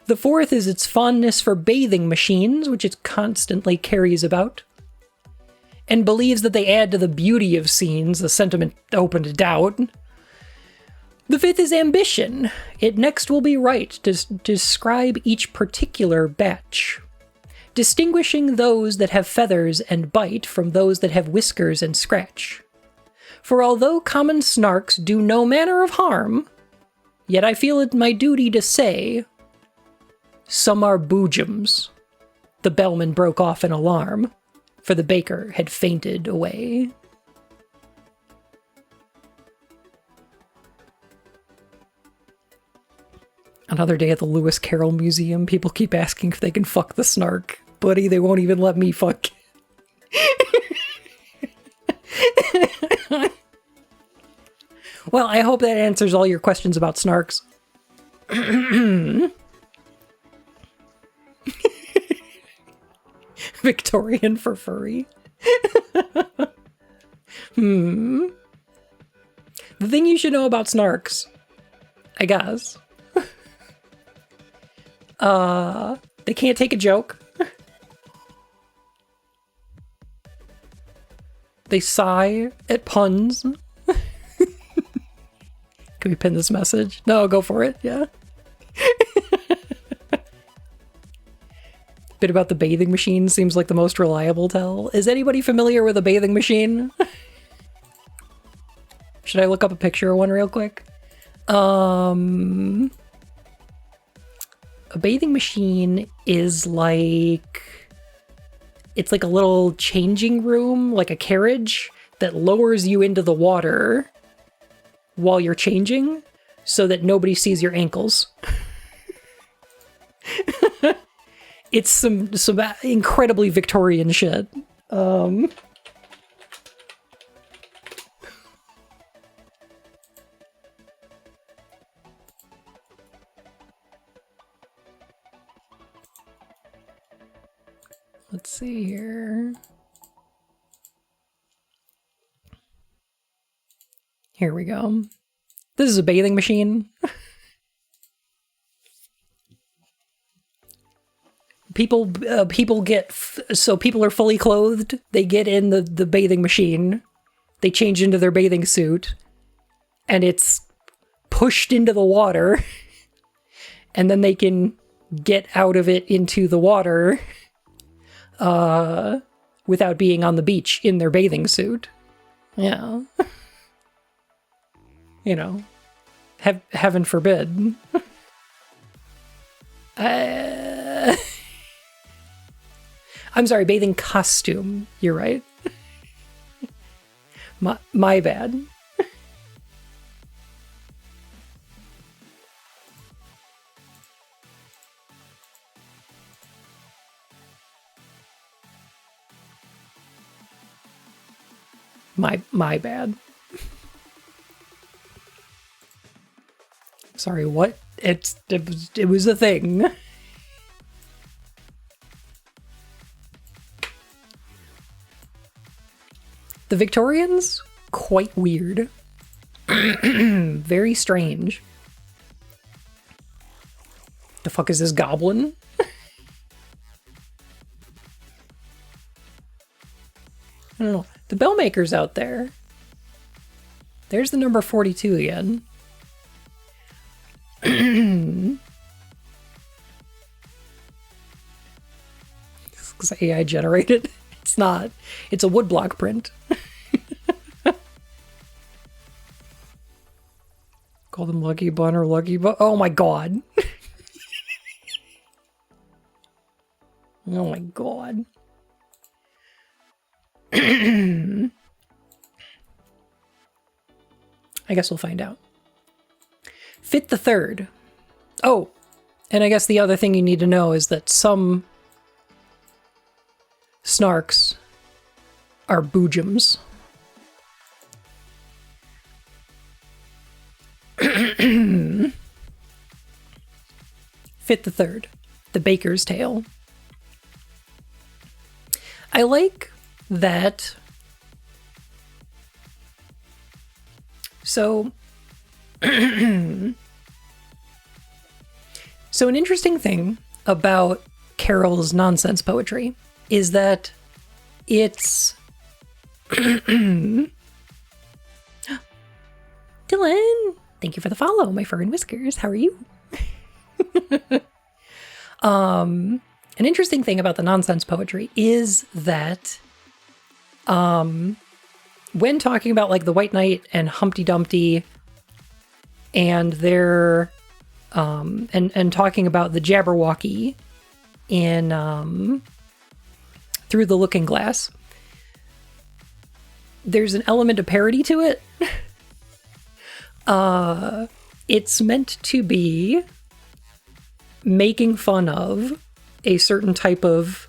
A: The fourth is its fondness for bathing machines, which it constantly carries about, and believes that they add to the beauty of scenes, a sentiment open to doubt. The fifth is ambition. It next will be right to describe each particular batch, distinguishing those that have feathers and bite from those that have whiskers and scratch. For although common snarks do no manner of harm, yet I feel it my duty to say, some are boojums. The bellman broke off in alarm, for the baker had fainted away. Another day at the Lewis Carroll Museum, people keep asking if they can fuck the snark. Buddy, they won't even let me fuck. Well, I hope that answers all your questions about snarks. Victorian for furry. The thing you should know about snarks, I guess. They can't take a joke. They sigh at puns. Can we pin this message? No, go for it. Yeah. Bit about the bathing machine seems like the most reliable tell. Is anybody familiar with a bathing machine? Should I look up a picture of one real quick? A bathing machine is like... It's like a little changing room, like a carriage, that lowers you into the water while you're changing so that nobody sees your ankles. It's some incredibly Victorian shit. Let's see here. Here we go. This is a bathing machine. People get, so people are fully clothed. They get in the bathing machine. They change into their bathing suit. And it's pushed into the water. And then they can get out of it into the water without being on the beach in their bathing suit. Yeah. You know, heaven forbid. I'm sorry, bathing costume. You're right. My bad. My bad. Sorry, what? It was a thing. The Victorians? Quite weird. Very strange. The fuck is this goblin? I don't know. The Bellmaker's out there. There's the number 42 again. It's AI generated. It's not. It's a woodblock print. Call them Lucky Bun or Lucky Bun. Oh my god. Oh my god. I guess we'll find out. Fit the Third. Oh, and I guess the other thing you need to know is that some Snarks are Boojums. Fit the Third. The Baker's Tale. I like that. So an interesting thing about Carol's nonsense poetry is that it's Dylan, thank you for the follow, my fur and whiskers. How are you? An interesting thing about the nonsense poetry is that when talking about like the White Knight and Humpty Dumpty and their and talking about the Jabberwocky in Through the Looking Glass, there's an element of parody to it. It's meant to be making fun of a certain type of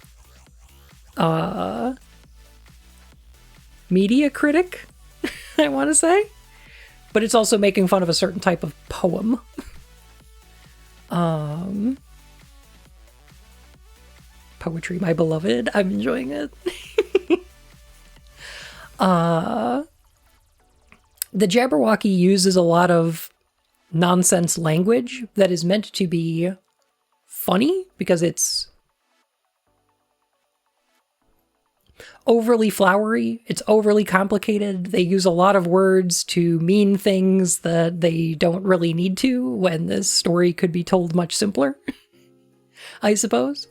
A: media critic, I want to say, but it's also making fun of a certain type of poem. Poetry, my beloved. I'm enjoying it. The Jabberwocky uses a lot of nonsense language that is meant to be funny because it's overly flowery, it's overly complicated. They use a lot of words to mean things that they don't really need to when this story could be told much simpler, I suppose.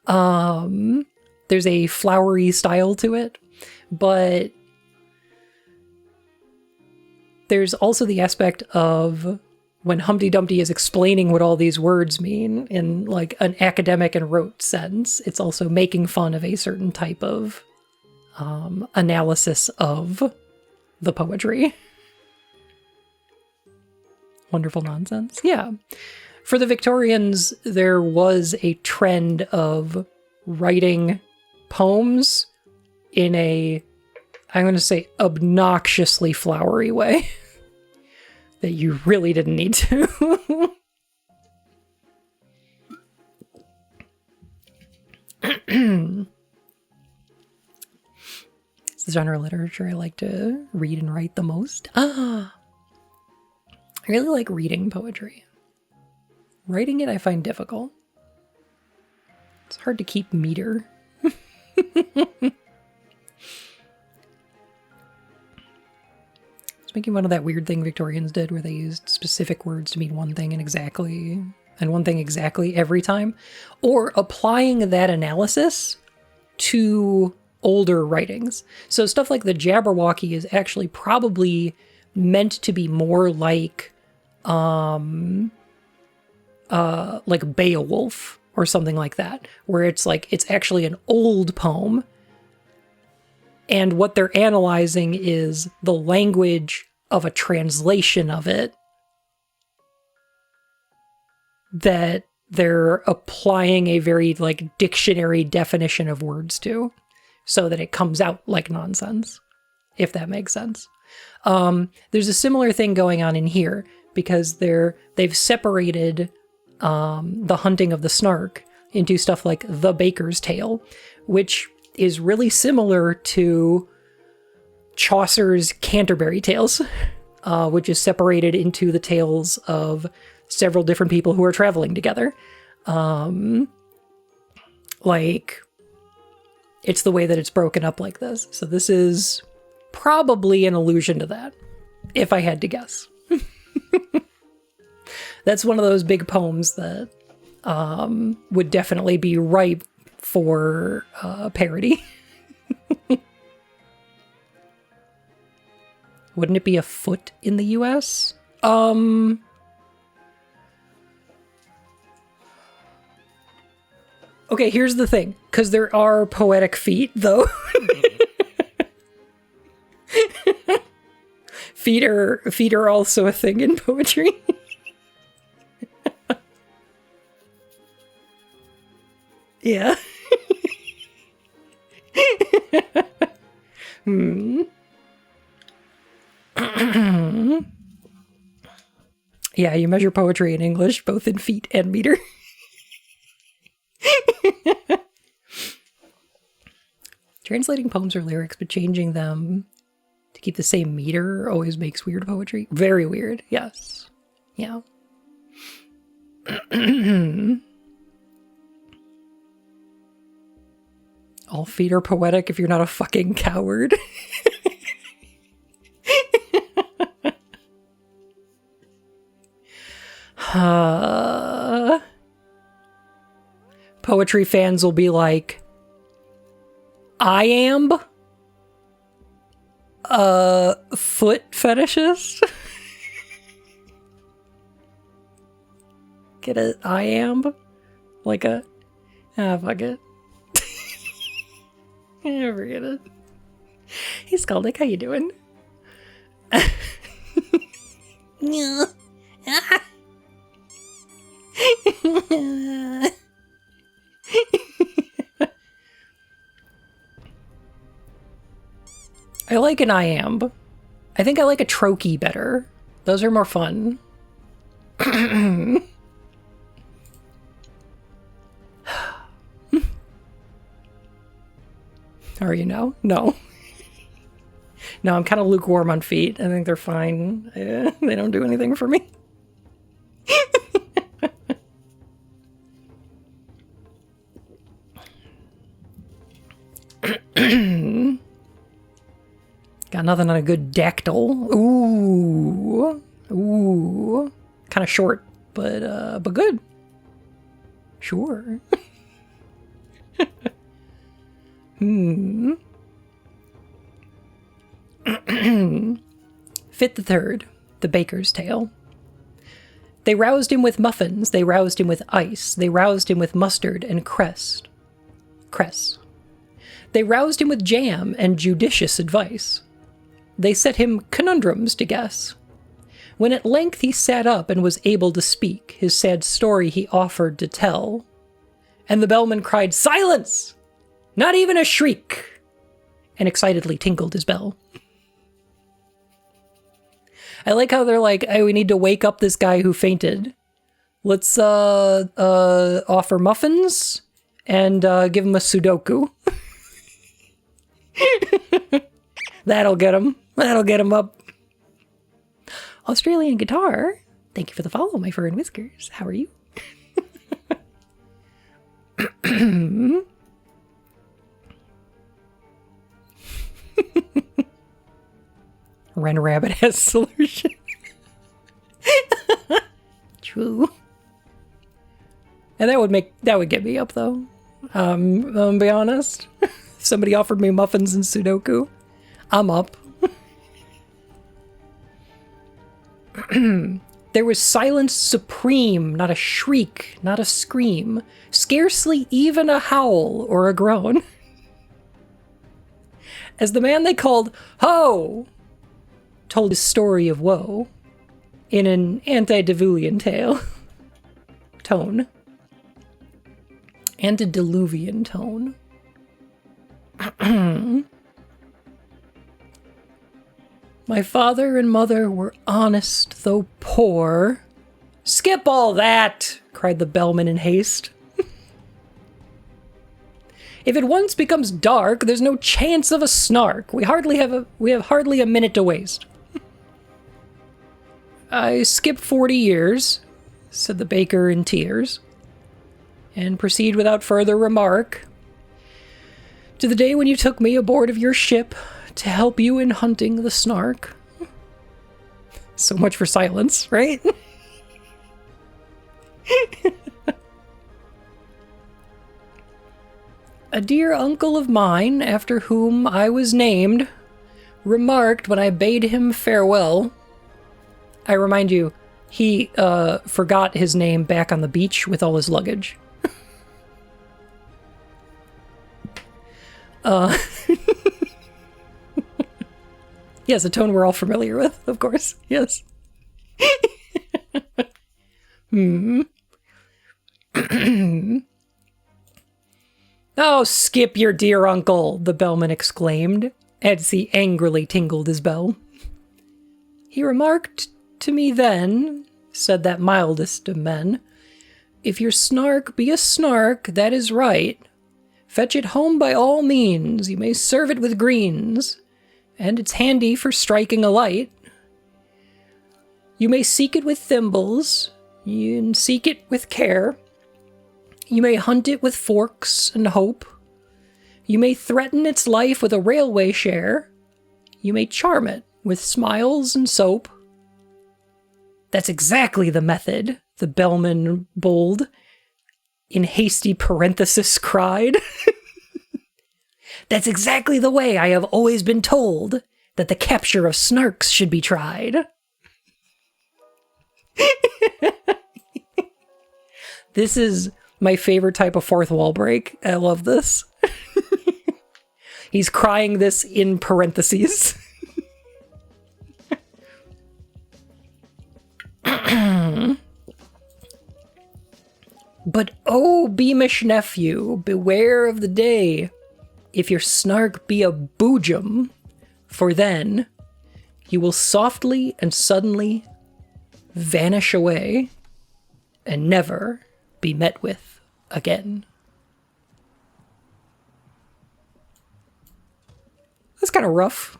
A: There's a flowery style to it, but there's also the aspect of when Humpty Dumpty is explaining what all these words mean in like an academic and rote sense, it's also making fun of a certain type of analysis of the poetry. Wonderful nonsense. Yeah. For the Victorians, there was a trend of writing poems in a, I'm going to say, obnoxiously flowery way that you really didn't need to. It's the genre of literature I like to read and write the most. I really like reading poetry. Writing it I find difficult. It's hard to keep meter. It's making fun of that weird thing Victorians did where they used specific words to mean one thing and one thing exactly every time, or applying that analysis to older writings. So stuff like the Jabberwocky is actually probably meant to be more like Beowulf or something like that, where it's like it's actually an old poem, and what they're analyzing is the language of a translation of it that they're applying a very like dictionary definition of words to, so that it comes out like nonsense, if that makes sense. There's a similar thing going on in here because they've separated the hunting of the Snark into stuff like the Baker's Tale, which is really similar to Chaucer's Canterbury Tales. which is separated into the tales of several different people who are traveling together. Like, it's the way that it's broken up like this. So this is probably an allusion to that, if I had to guess. That's one of those big poems that would definitely be ripe for parody. Wouldn't it be a foot in the US? Okay, here's the thing, because there are poetic feet, though. Feet are also a thing in poetry. Yeah. Yeah, you measure poetry in English, both in feet and meter. Translating poems or lyrics, but changing them to keep the same meter always makes weird poetry. Very weird, yes. Yeah. All feet are poetic if you're not a fucking coward. Poetry fans will be like, I am a foot fetishist. Get it? I am? Like a... Ah, fuck it. Forget it. Hey, Skaldic, how you doing? I like an iamb. I think I like a trochee better. Those are more fun. Are you now? No. No, I'm kind of lukewarm on feet. I think they're fine. They don't do anything for me. Got nothing on a good dactyl. Ooh. Ooh. Kind of short, but good. Sure. Fit the Third, the baker's tale. They roused him with muffins, they roused him with ice, they roused him with mustard and cress. They roused him with jam and judicious advice. They set him conundrums to guess. When at length he sat up and was able to speak, his sad story he offered to tell. And the bellman cried, "Silence! Not even a shriek!" and excitedly tinkled his bell. I like how they're like, hey, we need to wake up this guy who fainted. Let's offer muffins and give him a Sudoku. That'll get him. That'll get him up. Australian Guitar, thank you for the follow, my fur and whiskers. How are you? Ren Rabbit has solution. True. And that would get me up though. I'll be honest. If somebody offered me muffins and Sudoku, I'm up. There was silence supreme, not a shriek, not a scream, scarcely even a howl or a groan. As the man they called Ho told his story of woe in an antediluvian tone. Antediluvian tone. My father and mother were honest, though poor. Skip all that, cried the bellman in haste. If it once becomes dark, there's no chance of a snark. We have hardly a minute to waste. I skip 40 years, said the baker in tears, and proceed without further remark to the day when you took me aboard of your ship to help you in hunting the Snark. So much for silence, right? A dear uncle of mine, after whom I was named, remarked when I bade him farewell. I remind you, he forgot his name back on the beach with all his luggage. Yes, a tone we're all familiar with, of course. Yes. Oh, skip your dear uncle, the bellman exclaimed, as he angrily tingled his bell. He remarked to me then, said that mildest of men, if your Snark be a Snark, that is right. Fetch it home by all means, you may serve it with greens, and it's handy for striking a light. You may seek it with thimbles, and seek it with care. You may hunt it with forks and hope. You may threaten its life with a railway share. You may charm it with smiles and soap. That's exactly the method, the bellman bold, in hasty parenthesis cried. That's exactly the way I have always been told that the capture of Snarks should be tried. This is my favorite type of fourth wall break. I love this. He's crying this in parentheses. But oh, beamish nephew, beware of the day, if your Snark be a boojum, for then you will softly and suddenly vanish away and never be met with again. That's kind of rough.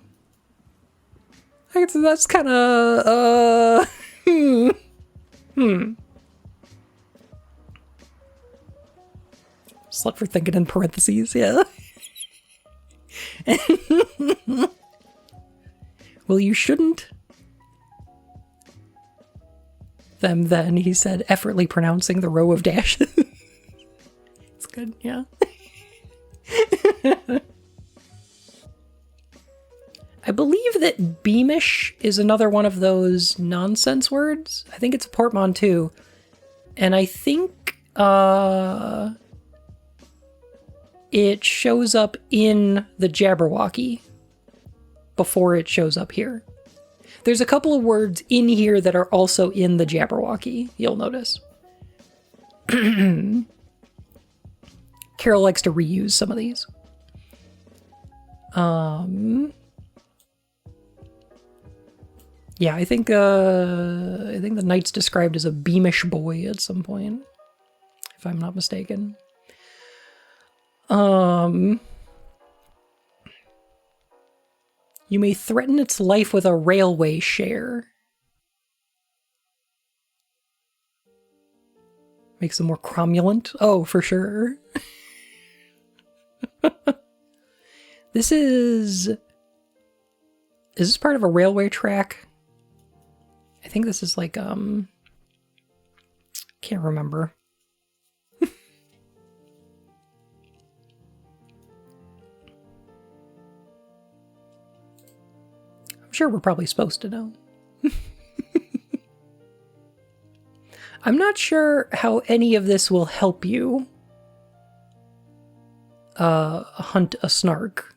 A: I guess that's kind of, Just for thinking in parentheses, yeah. Well, you shouldn't. Them then, he said, effortlessly pronouncing the row of dashes. It's good, yeah. I believe that beamish is another one of those nonsense words. I think it's a portmanteau. And I think it shows up in the Jabberwocky before it shows up here. There's a couple of words in here that are also in the Jabberwocky, you'll notice. Carol likes to reuse some of these. Yeah, I think the knight's described as a beamish boy at some point, if I'm not mistaken. You may threaten its life with a railway share. Makes them more cromulent. Oh, for sure. This is this part of a railway track? I think this is like, can't remember. I'm sure we're probably supposed to know. I'm not sure how any of this will help you hunt a Snark.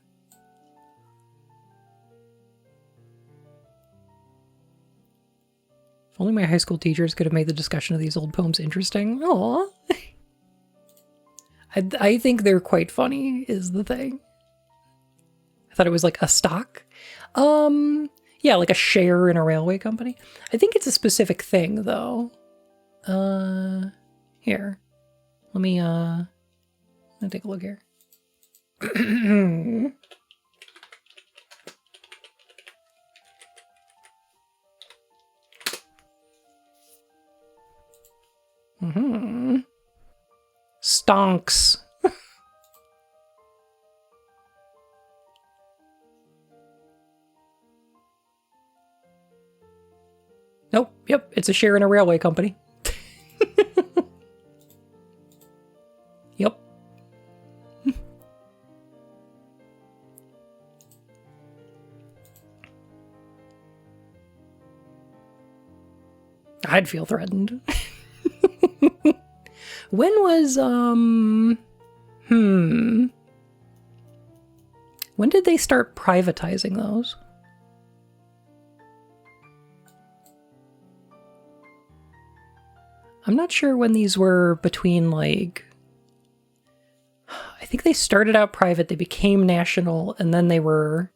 A: If only my high school teachers could have made the discussion of these old poems interesting. Aww. I think they're quite funny, is the thing. I thought it was like a stock. Yeah, like a share in a railway company. I think it's a specific thing, though. Here. Let me take a look here. Stonks. Nope. Yep. It's a share in a railway company. Yep. I'd feel threatened. When was, when did they start privatizing those? I'm not sure when these were between, like, I think they started out private, they became national, and then they were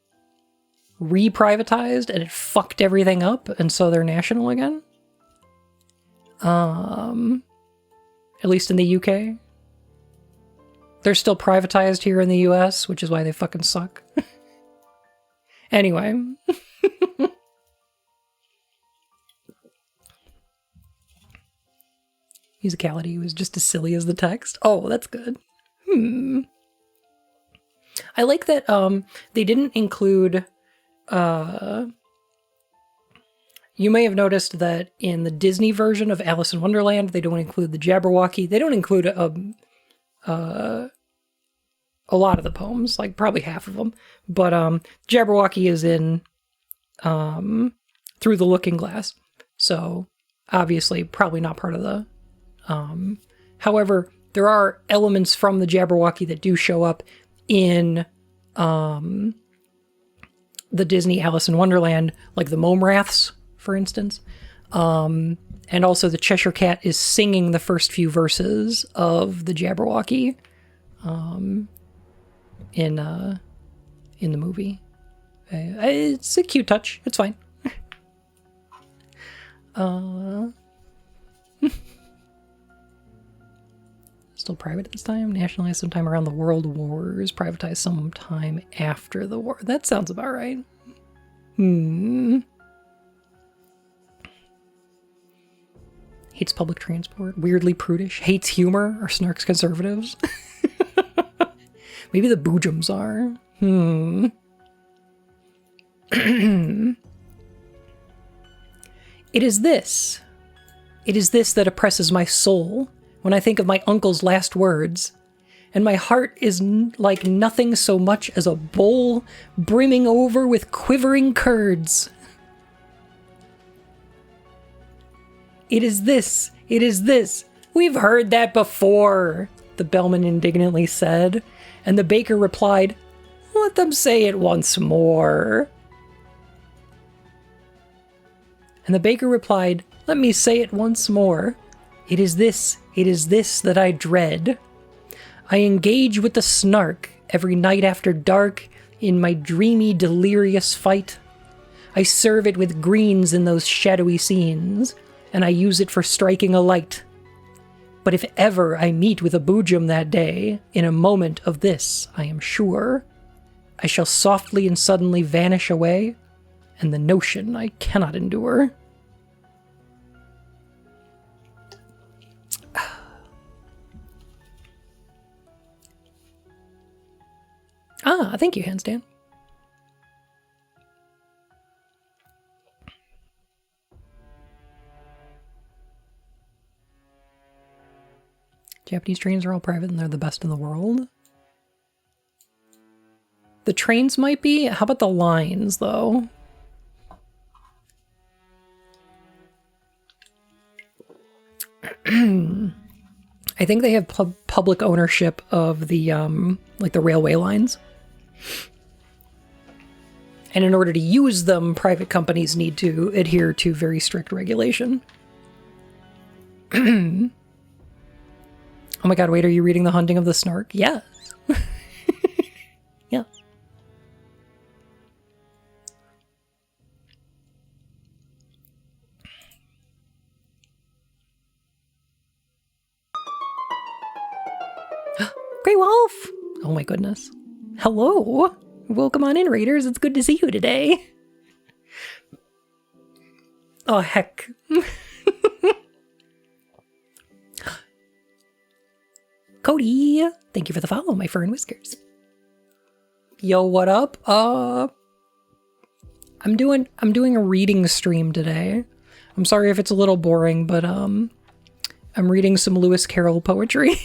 A: re-privatized, and it fucked everything up, and so they're national again. At least in the UK. They're still privatized here in the US, which is why they fucking suck. Anyway. Musicality was just as silly as the text. Oh, that's good. I like that they didn't include... You may have noticed that in the Disney version of Alice in Wonderland, they don't include the Jabberwocky. They don't include a lot of the poems, like probably half of them. But Jabberwocky is in Through the Looking Glass. So obviously probably not part of the... however, there are elements from the Jabberwocky that do show up in the Disney Alice in Wonderland, like the Mome Raths, for instance. And also the Cheshire Cat is singing the first few verses of the Jabberwocky in the movie. It's a cute touch. It's fine. Still private at this time. Nationalized sometime around the World Wars. Privatized sometime after the war. That sounds about right. Hates public transport. Weirdly prudish. Hates humor. Are Snark's conservatives? Maybe the Boojums are. It is this that oppresses my soul when I think of my uncle's last words, and my heart is like nothing so much as a bowl brimming over with quivering curds. It is this, we've heard that before, the bellman indignantly said, and the baker replied, let them say it once more. And the baker replied, let me say it once more. It is this that I dread. I engage with the Snark every night after dark in my dreamy, delirious fight. I serve it with greens in those shadowy scenes, and I use it for striking a light. But if ever I meet with a Boojum that day, in a moment of this, I am sure, I shall softly and suddenly vanish away, and the notion I cannot endure. Thank you, Handstand. Japanese trains are all private and they're the best in the world. The trains might be. How about the lines, though? I think they have public ownership of the like the railway lines. And in order to use them, private companies need to adhere to very strict regulation. Oh my god, wait, are you reading The Hunting of the Snark? Yes. Yeah. Grey Wolf! Oh my goodness. Hello! Welcome on in, Raiders. It's good to see you today. Oh, heck. Cody, thank you for the follow, my fur and whiskers. Yo, what up? I'm doing a reading stream today. I'm sorry if it's a little boring, but I'm reading some Lewis Carroll poetry.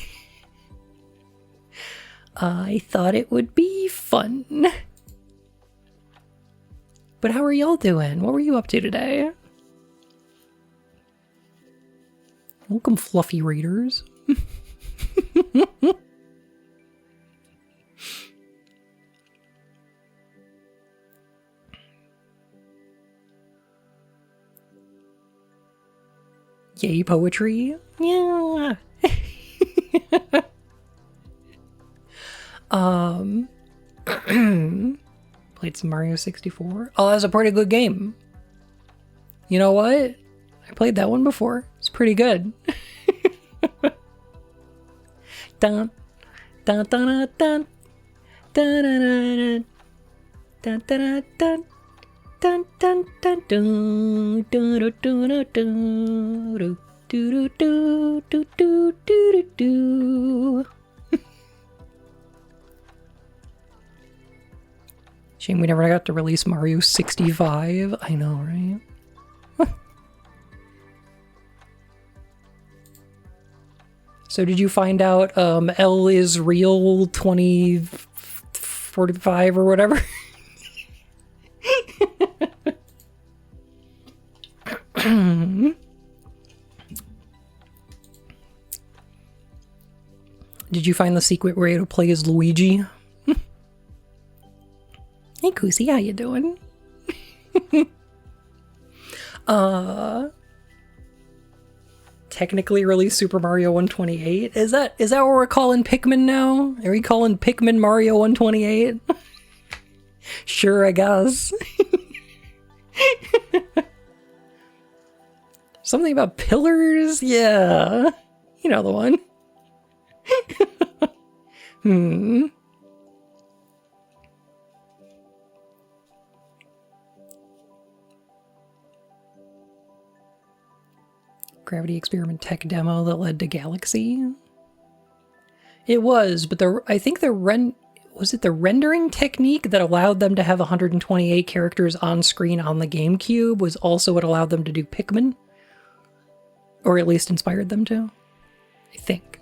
A: I thought it would be fun. But how are y'all doing? What were you up to today? Welcome, fluffy readers. Yay, poetry. Yeah. Played some Mario 64. Oh, that's a pretty good game. You know what? I played that one before. It's pretty good. Dun dun dun dun dun dun dun dun dun dun dun dun dun dun dun dun do do do do do do. Shame we never got to release Mario 65. I know, right? So did you find out L is real 2045 or whatever? Did you find the secret way to play as Luigi? Hey Kusi, how you doing? Technically released Super Mario 128. Is that what we're calling Pikmin now? Are we calling Pikmin Mario 128? Sure, I guess. Something about pillars? Yeah. You know the one. Gravity experiment tech demo that led to Galaxy. It was, but I think was it the rendering technique that allowed them to have 128 characters on screen on the GameCube was also what allowed them to do Pikmin? Or at least inspired them to? I think.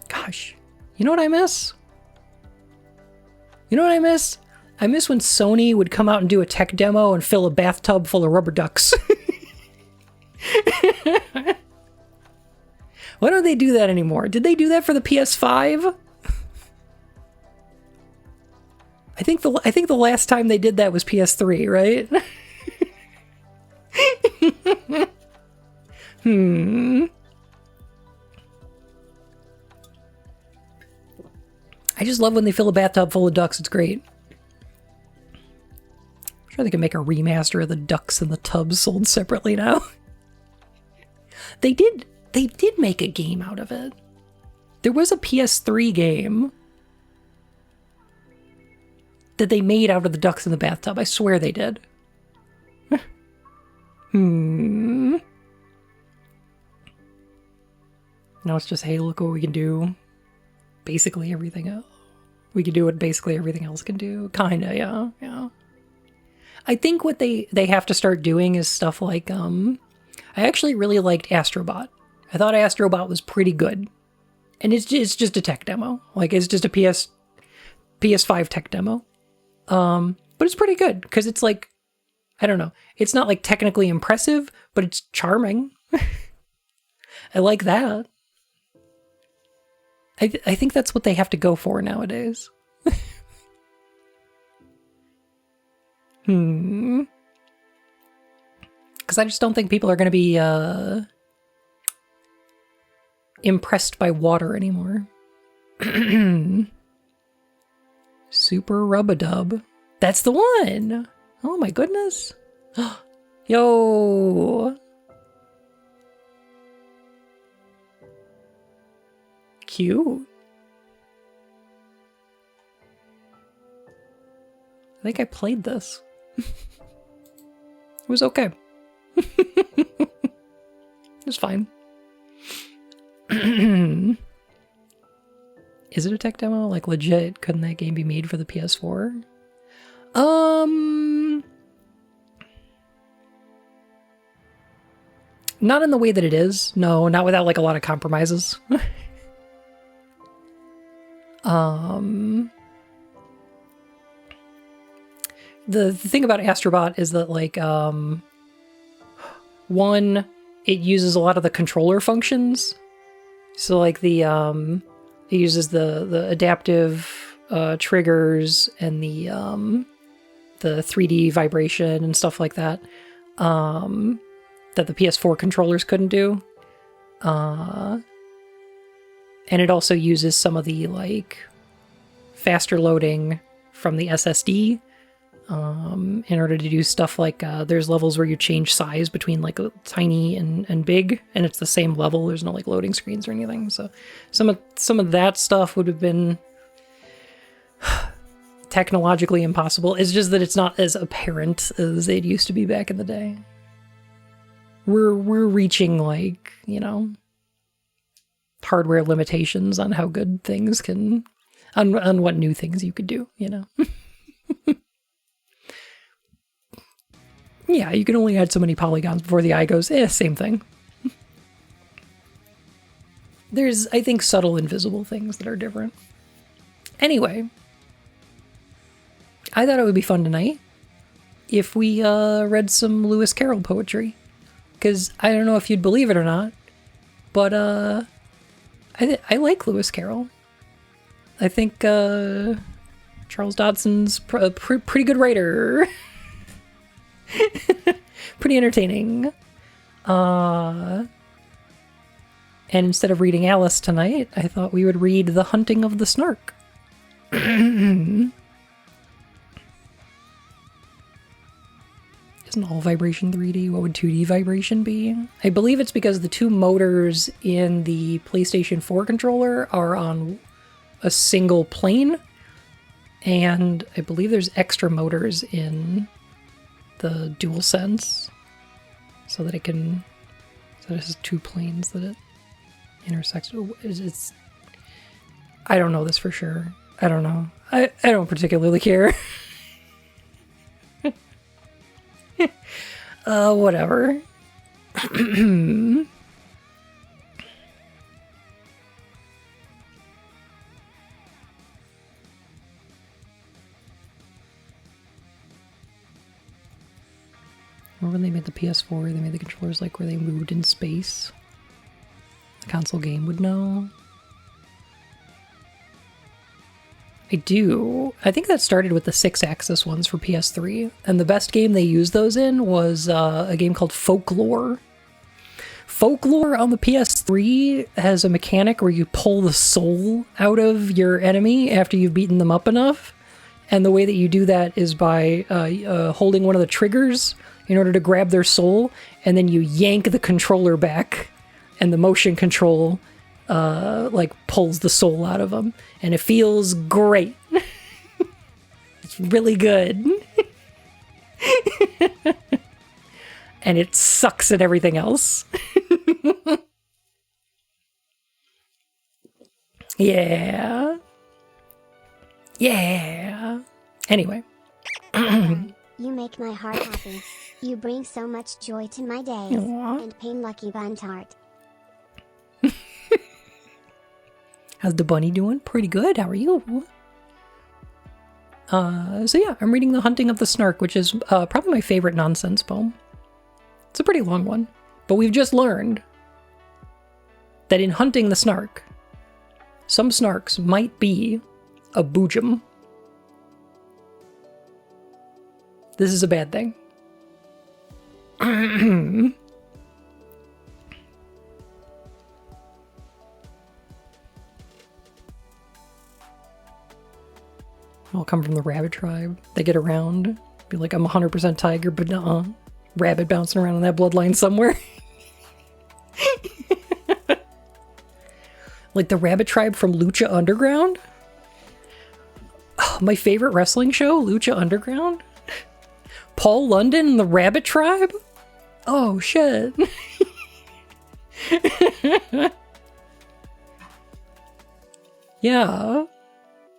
A: Gosh. You know what I miss? You know what I miss? I miss when Sony would come out and do a tech demo and fill a bathtub full of rubber ducks. Why don't they do that anymore? Did they do that for the PS5? I think the last time they did that was PS3, right? I just love when they fill a bathtub full of ducks. It's great. I'm sure they can make a remaster of the ducks and the tubs sold separately now. They did make a game out of it. There was a PS3 game that they made out of the ducks in the bathtub. I swear they did. Now it's just, hey, look what we can do. Basically everything else. We can do what basically everything else can do. Kinda, yeah. I think what they have to start doing is stuff like, I actually really liked Astrobot. I thought Astrobot was pretty good. And it's just a tech demo. Like, it's just a PS5 tech demo. But it's pretty good, because it's like, I don't know. It's not like technically impressive, but it's charming. I like that. I think that's what they have to go for nowadays. Because I just don't think people are going to be impressed by water anymore. Super Rub-a-Dub. That's the one! Oh my goodness. Yo! Cute. I think I played this. It was okay. It's fine. Is it a tech demo? Like, legit, couldn't that game be made for the PS4? Not in the way that it is. No, not without, like, a lot of compromises. The thing about Astrobot is that, like, one, it uses a lot of the controller functions. So, like, it uses the adaptive triggers and the 3D vibration and stuff like that, that the PS4 controllers couldn't do. And it also uses some of the, like, faster loading from the SSD in order to do stuff like there's levels where you change size between, like, tiny and big, and it's the same level. There's no, like, loading screens or anything. So some of that stuff would have been technologically impossible. It's just that it's not as apparent as it used to be back in the day. We're reaching, like, you know, hardware limitations on how good things can, on what new things you could do, you know. Yeah, you can only add so many polygons before the eye goes, same thing. There's, I think, subtle invisible things that are different. Anyway, I thought it would be fun tonight if we read some Lewis Carroll poetry. Because I don't know if you'd believe it or not, but I like Lewis Carroll. I think Charles Dodson's a pretty good writer. Pretty entertaining. And instead of reading Alice tonight, I thought we would read The Hunting of the Snark. Isn't all vibration 3D? What would 2D vibration be? I believe it's because the two motors in the PlayStation 4 controller are on a single plane, and I believe there's extra motors in the DualSense so that it can, so it has two planes that it intersects. It's, I don't know this for sure. I don't know. I don't particularly care. Whatever. Remember when they made the PS4, they made the controllers like where they moved in space? The console game would know. I do. I think that started with the 6-axis ones for PS3, and the best game they used those in was a game called Folklore. Folklore on the PS3 has a mechanic where you pull the soul out of your enemy after you've beaten them up enough, and the way that you do that is by holding one of the triggers in order to grab their soul, and then you yank the controller back, and the motion control like pulls the soul out of them, and it feels great. It's really good. And it sucks at everything else. Yeah. Yeah. Anyway.
B: You make my heart happy. You bring so much joy to my days.
A: Aww.
B: And pain Lucky Bun's heart.
A: How's the bunny doing? Pretty good. How are you? So yeah, I'm reading The Hunting of the Snark, which is probably my favorite nonsense poem. It's a pretty long one, but we've just learned that in hunting the snark, some snarks might be a boojum. This is a bad thing. I'll come from the rabbit tribe. They get around, be like, I'm 100% tiger, but nuh-uh. Rabbit bouncing around in that bloodline somewhere. Like the rabbit tribe from Lucha Underground? Oh, my favorite wrestling show, Lucha Underground? Paul London and the rabbit tribe? Oh, shit. Yeah.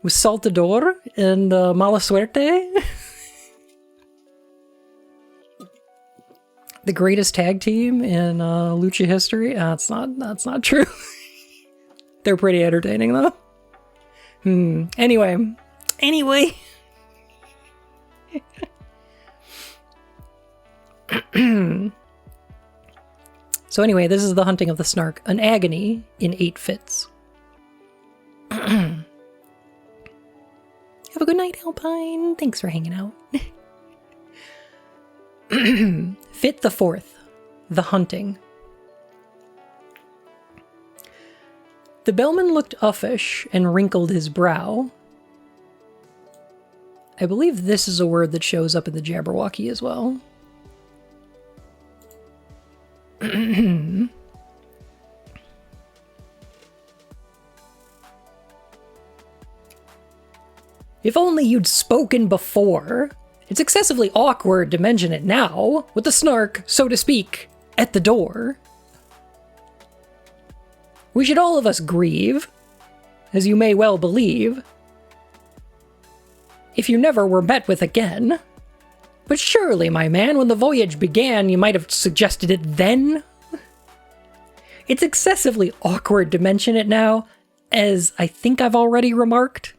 A: With Saltador and Mala Suerte. The greatest tag team in lucha history. That's not true. They're pretty entertaining though. Anyway. So anyway, this is the hunting of the Snark, an agony in 8 fits. Have a good night, Alpine. Thanks for hanging out. Fit the 4th, the hunting. The bellman looked uffish and wrinkled his brow. I believe this is a word that shows up in the Jabberwocky as well. If only you'd spoken before. It's excessively awkward to mention it now, with the Snark, so to speak, at the door. We should all of us grieve, as you may well believe, if you never were met with again. But surely, my man, when the voyage began, you might have suggested it then? It's excessively awkward to mention it now, as I think I've already remarked.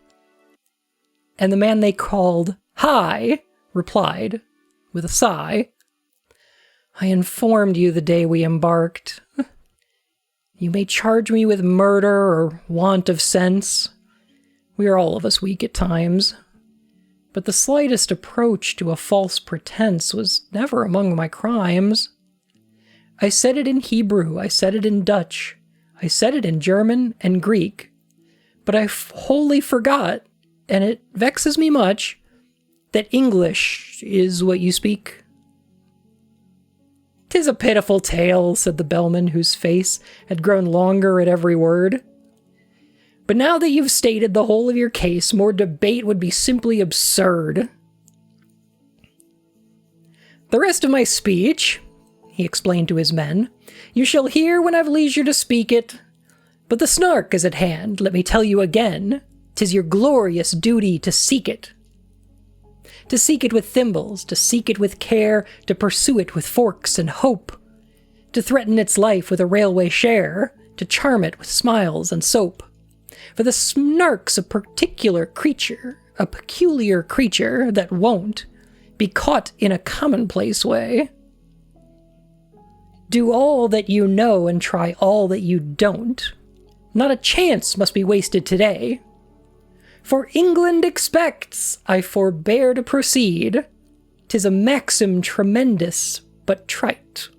A: And the man they called Hi replied, with a sigh, I informed you the day we embarked. You may charge me with murder or want of sense. We are all of us weak at times. But the slightest approach to a false pretense was never among my crimes. I said it in Hebrew, I said it in Dutch, I said it in German and Greek, but I wholly forgot, and it vexes me much, that English is what you speak. 'Tis a pitiful tale, said the bellman, whose face had grown longer at every word. But now that you've stated the whole of your case, more debate would be simply absurd. The rest of my speech, he explained to his men, you shall hear when I've leisure to speak it. But the Snark is at hand, let me tell you again. 'Tis your glorious duty to seek it. To seek it with thimbles, to seek it with care, to pursue it with forks and hope, to threaten its life with a railway share, to charm it with smiles and soap. For the Snark's a peculiar creature that won't be caught in a commonplace way. Do all that you know and try all that you don't. Not a chance must be wasted today. For England expects, I forbear to proceed. 'Tis a maxim tremendous, but trite.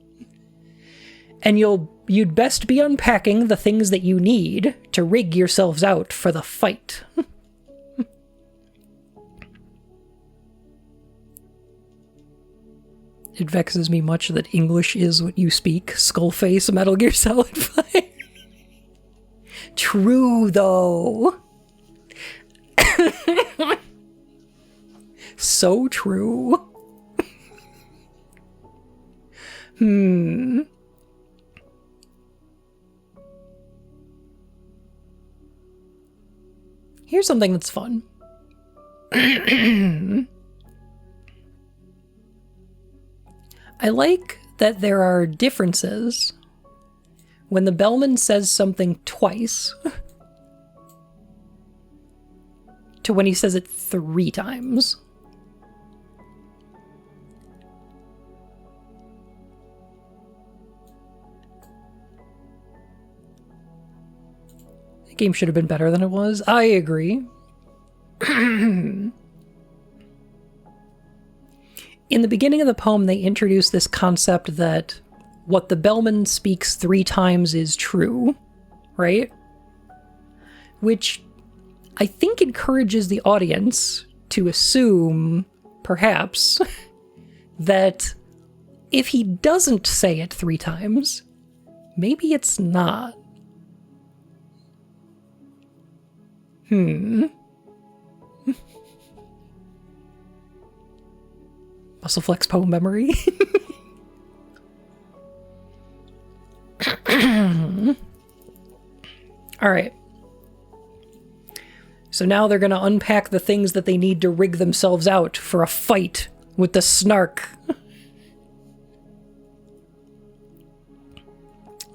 A: And you'd best be unpacking the things that you need to rig yourselves out for the fight. It vexes me much that English is what you speak, Skullface, Metal Gear Solid 5. True, though. So true. Here's something that's fun. I like that there are differences when the bellman says something twice to when he says it 3 times. The game should have been better than it was. I agree. In the beginning of the poem, they introduce this concept that what the bellman speaks 3 times is true, right? Which I think encourages the audience to assume, perhaps, that if he doesn't say it 3 times, maybe it's not. Muscle flex poem memory. All right. So now they're going to unpack the things that they need to rig themselves out for a fight with the Snark.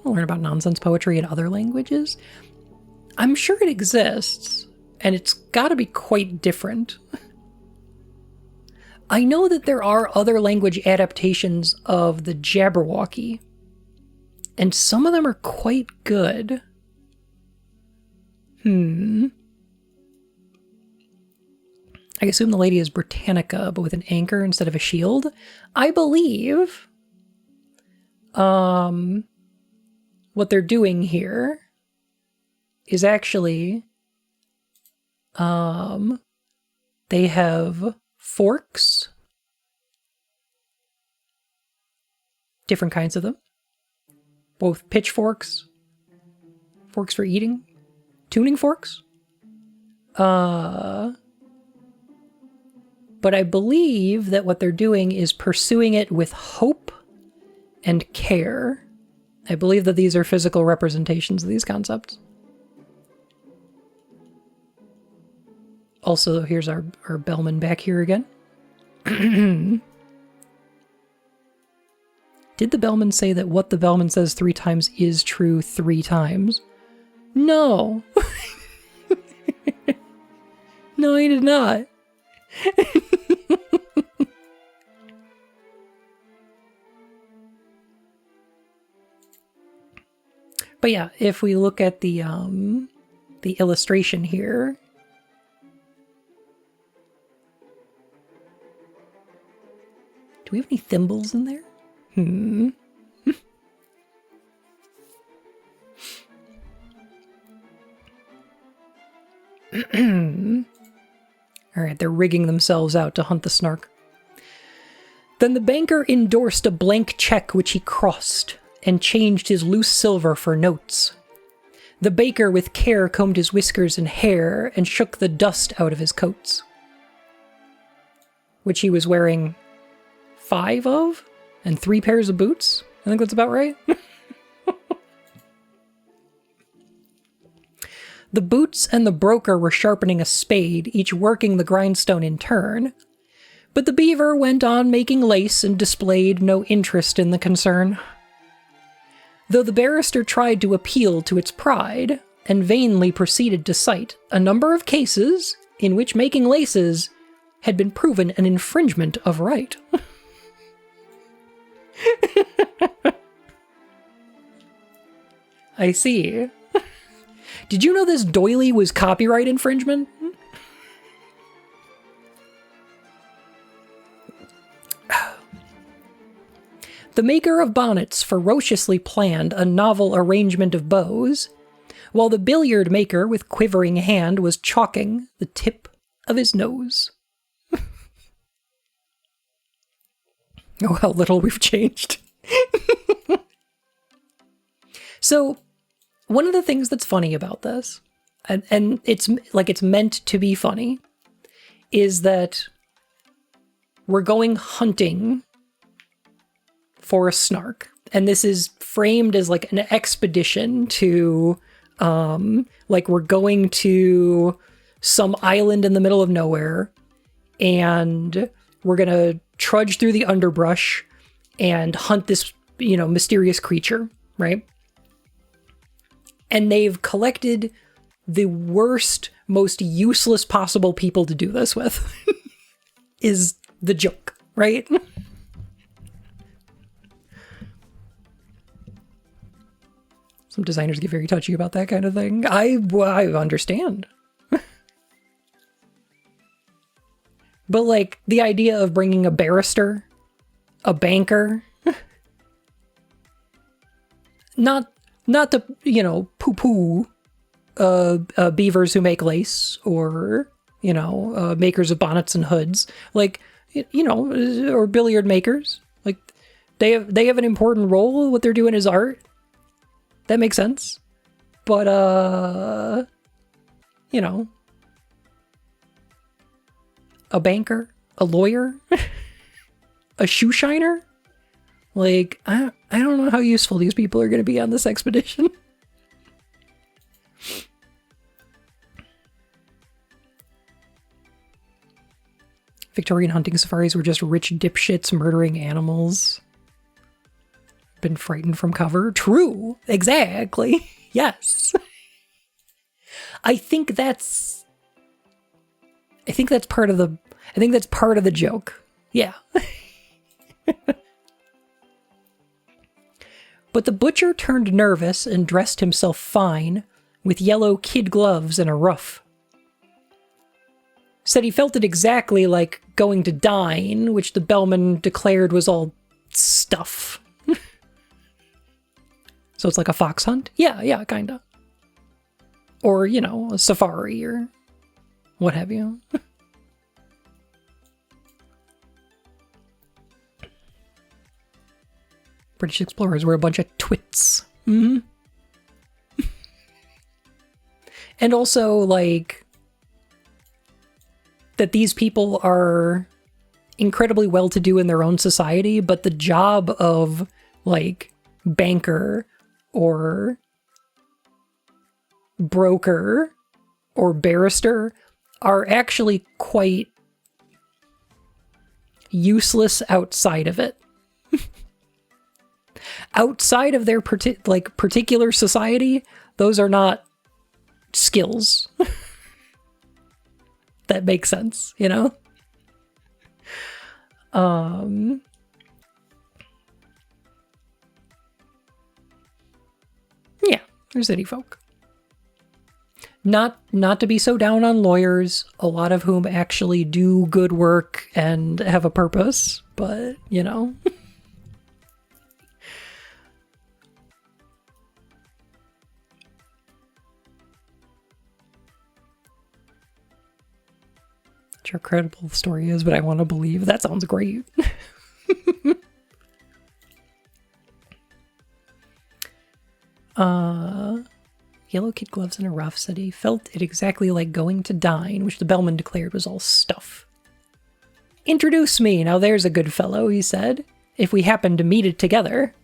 A: We'll learn about nonsense poetry in other languages. I'm sure it exists, and it's got to be quite different. I know that there are other language adaptations of the Jabberwocky, and some of them are quite good. I assume the lady is Britannica, but with an anchor instead of a shield. I believe what they're doing here is actually they have forks, different kinds of them, both pitchforks, forks for eating, tuning forks. But I believe that what they're doing is pursuing it with hope and care. I believe that these are physical representations of these concepts. Also, here's our bellman back here again. Did the bellman say that what the bellman says 3 times is true 3 times? No. No, he did not. But yeah, if we look at the illustration here, do we have any thimbles in there? All right, they're rigging themselves out to hunt the Snark. Then the banker endorsed a blank check which he crossed, and changed his loose silver for notes. The baker with care combed his whiskers and hair, and shook the dust out of his coats, which he was wearing 5 of, and 3 pairs of boots. I think that's about right. The boots and the broker were sharpening a spade, each working the grindstone in turn. But the beaver went on making lace and displayed no interest in the concern. Though the barrister tried to appeal to its pride, and vainly proceeded to cite a number of cases in which making laces had been proven an infringement of right. I see. Did you know this doily was copyright infringement? The maker of bonnets ferociously planned a novel arrangement of bows, while the billiard maker with quivering hand was chalking the tip of his nose. Oh, how little we've changed. So, one of the things that's funny about this, and it's like it's meant to be funny, is that we're going hunting for a Snark, and this is framed as like an expedition to, like we're going to some island in the middle of nowhere, and we're gonna trudge through the underbrush and hunt this, mysterious creature, right? And they've collected the worst, most useless possible people to do this with, is the joke, right? Some designers get very touchy about that kind of thing. I understand. But, like, the idea of bringing a barrister, a banker, not to, poo-poo beavers who make lace, or, makers of bonnets and hoods, like, or billiard makers. Like, they have an important role. What they're doing is art. That makes sense. But, a banker, a lawyer, a shoe shiner. Like, I don't know how useful these people are going to be on this expedition. Victorian hunting safaris were just rich dipshits murdering animals. Been frightened from cover. True. Exactly. Yes. I think that's part of the joke. Yeah. But the butcher turned nervous and dressed himself fine with yellow kid gloves and a ruff. Said he felt it exactly like going to dine, which the bellman declared was all stuff. So it's like a fox hunt? Yeah, kinda. Or, a safari or what have you. British explorers were a bunch of twits. Mm-hmm. And also, like, that these people are incredibly well-to-do in their own society, but the job of, like, banker or broker or barrister are actually quite useless outside of it. Outside of their particular society, those are not skills. That makes sense, Yeah, they're city folk. Not to be so down on lawyers, a lot of whom actually do good work and have a purpose, but, How credible the story is, but I want to believe. That sounds great. Yellow kid gloves and a ruff said he felt it exactly like going to dine, which the bellman declared was all stuff. Introduce me, now there's a good fellow, he said, if we happen to meet it together.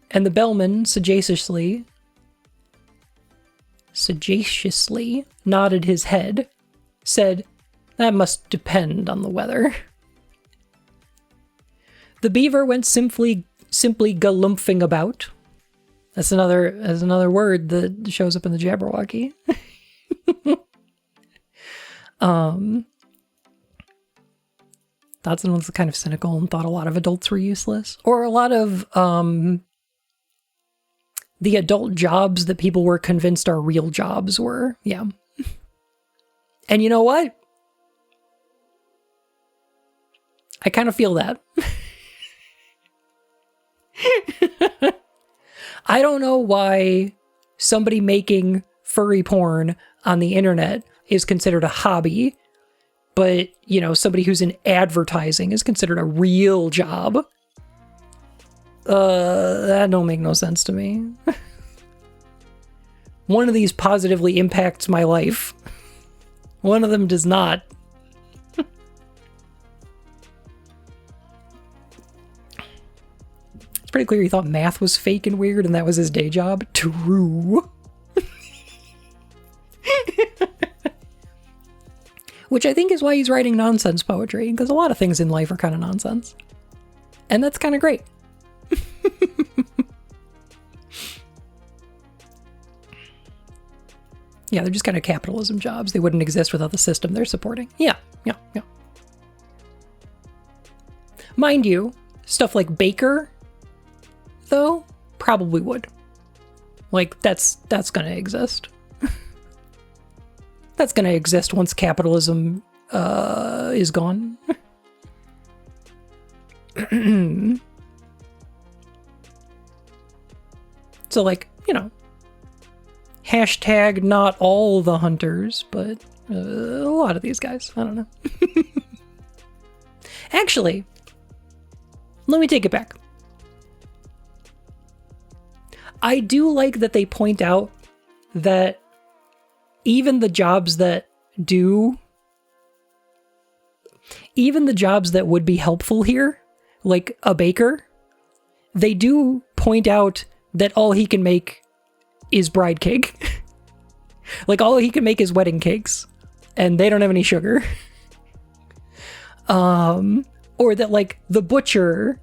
A: And the bellman sagaciously nodded his head, said, that must depend on the weather. The beaver went simply galumphing about. That's another word that shows up in the Jabberwocky. Dodson was kind of cynical and thought a lot of adults were useless. Or a lot of the adult jobs that people were convinced are real jobs were. Yeah. And you know what? I kind of feel that. I don't know why somebody making furry porn on the internet is considered a hobby, but, somebody who's in advertising is considered a real job. That don't make no sense to me. One of these positively impacts my life. One of them does not. It's pretty clear he thought math was fake and weird and that was his day job. True. Which I think is why he's writing nonsense poetry, because a lot of things in life are kind of nonsense. And that's kind of great. Yeah, they're just kind of capitalism jobs. They wouldn't exist without the system they're supporting. Yeah. Mind you, stuff like baker, though, probably would. Like, that's going to exist. That's going to exist once capitalism is gone. So, like, hashtag not all the hunters, but a lot of these guys. I don't know. Actually, let me take it back. I do like that they point out that even the jobs that would be helpful here, like a baker, they do point out that all he can make is bride cake. Like, all he can make is wedding cakes, and they don't have any sugar. Or that, like, the butcher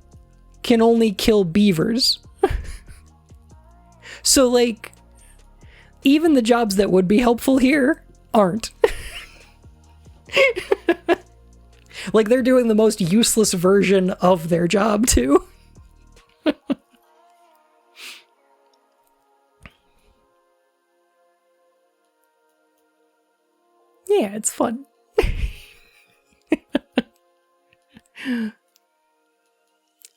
A: can only kill beavers. So, like, even the jobs that would be helpful here aren't. Like, they're doing the most useless version of their job, too. Yeah, it's fun.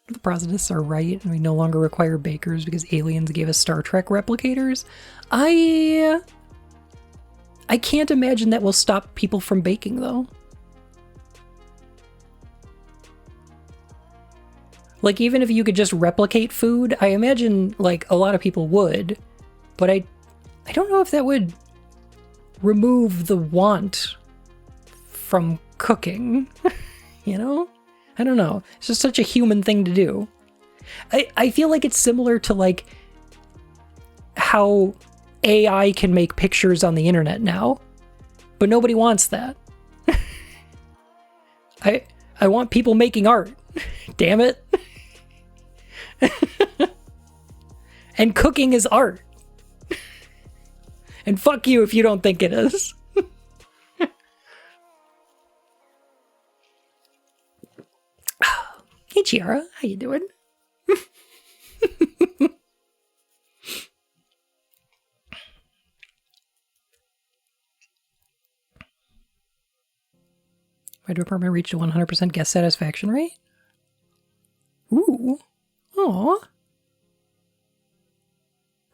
A: The Prosodists are right, and we no longer require bakers because aliens gave us Star Trek replicators. I can't imagine that will stop people from baking, though. Like, even if you could just replicate food, I imagine, like, a lot of people would. But I don't know if that would remove the want from cooking, you know? I don't know. It's just such a human thing to do. I feel like it's similar to, like, how AI can make pictures on the internet now, but nobody wants that. I want people making art. Damn it. And cooking is art. And fuck you if you don't think it is. Hey, Chiara, how you doing? My department reached a 100% guest satisfaction rate. Ooh. Aw.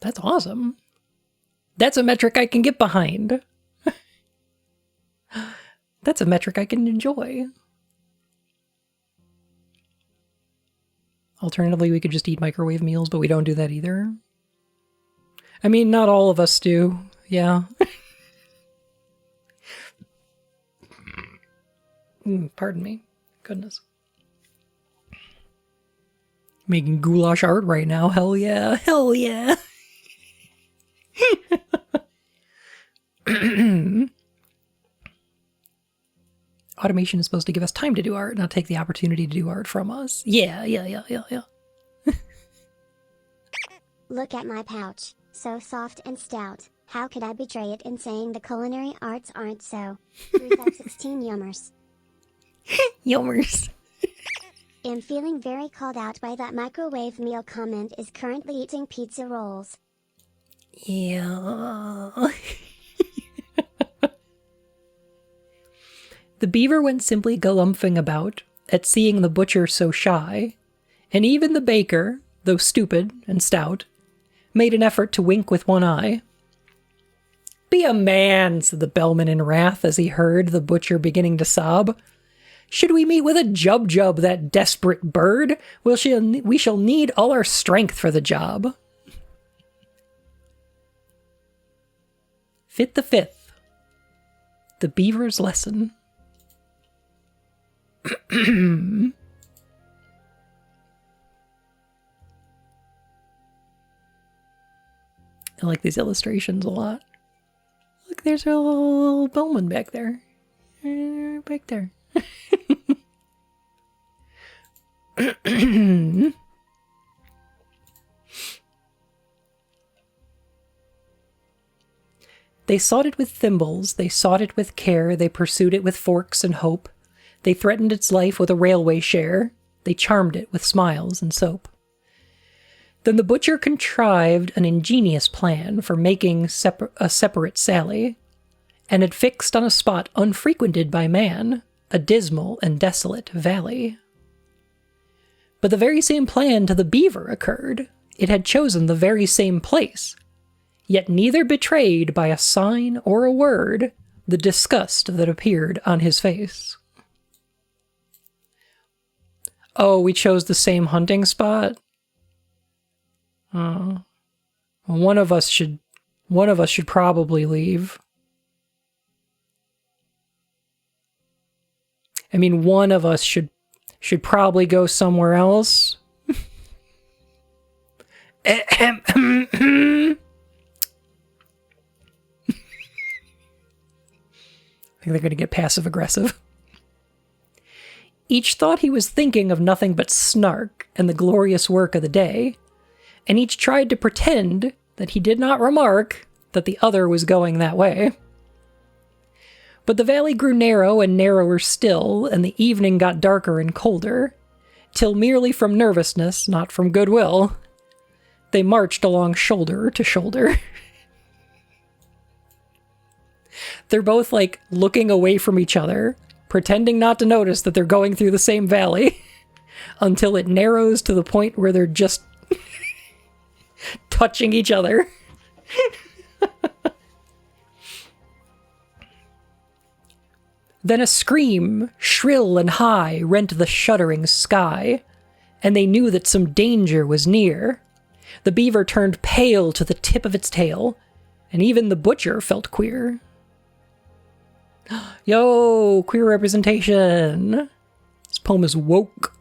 A: That's awesome. That's a metric I can get behind. That's a metric I can enjoy. Alternatively, we could just eat microwave meals, but we don't do that either. I mean, not all of us do. Yeah. Pardon me. Goodness. Making goulash art right now. Hell yeah. Hell yeah. Automation is supposed to give us time to do art, not take the opportunity to do art from us. Yeah.
B: Look at my pouch, so soft and stout. How could I betray it in saying the culinary arts aren't so? 3516 yummers.
A: Yummers.
B: Am feeling very called out by that microwave meal comment. Is currently eating pizza rolls.
A: Yeah. The beaver went simply galumphing about at seeing the butcher so shy, and even the baker, though stupid and stout, made an effort to wink with one eye. Be a man, said the bellman in wrath as he heard the butcher beginning to sob. Should we meet with a jub, that desperate bird? We shall need all our strength for the job. Fit the fifth. The beaver's lesson. I like these illustrations a lot. Look, there's a little bowman back there. Back there. They sought it with thimbles, they sought it with care, they pursued it with forks and hope. They threatened its life with a railway share, they charmed it with smiles and soap. Then the butcher contrived an ingenious plan for making a separate sally, and had fixed on a spot unfrequented by man, a dismal and desolate valley. But the very same plan to the beaver occurred. It had chosen the very same place, yet neither betrayed by a sign or a word the disgust that appeared on his face. Oh, we chose the same hunting spot? Oh. Well, one of us should probably leave. I mean, one of us should probably go somewhere else. I think they're going to get passive aggressive. Each thought he was thinking of nothing but Snark and the glorious work of the day, and each tried to pretend that he did not remark that the other was going that way. But the valley grew narrow and narrower still, and the evening got darker and colder, till merely from nervousness, not from goodwill, they marched along shoulder to shoulder. They're both, like, looking away from each other, pretending not to notice that they're going through the same valley, until it narrows to the point where they're just touching each other. Then a scream, shrill and high, rent the shuddering sky, and they knew that some danger was near. The beaver turned pale to the tip of its tail, and even the butcher felt queer. Yo, queer representation. This poem is woke.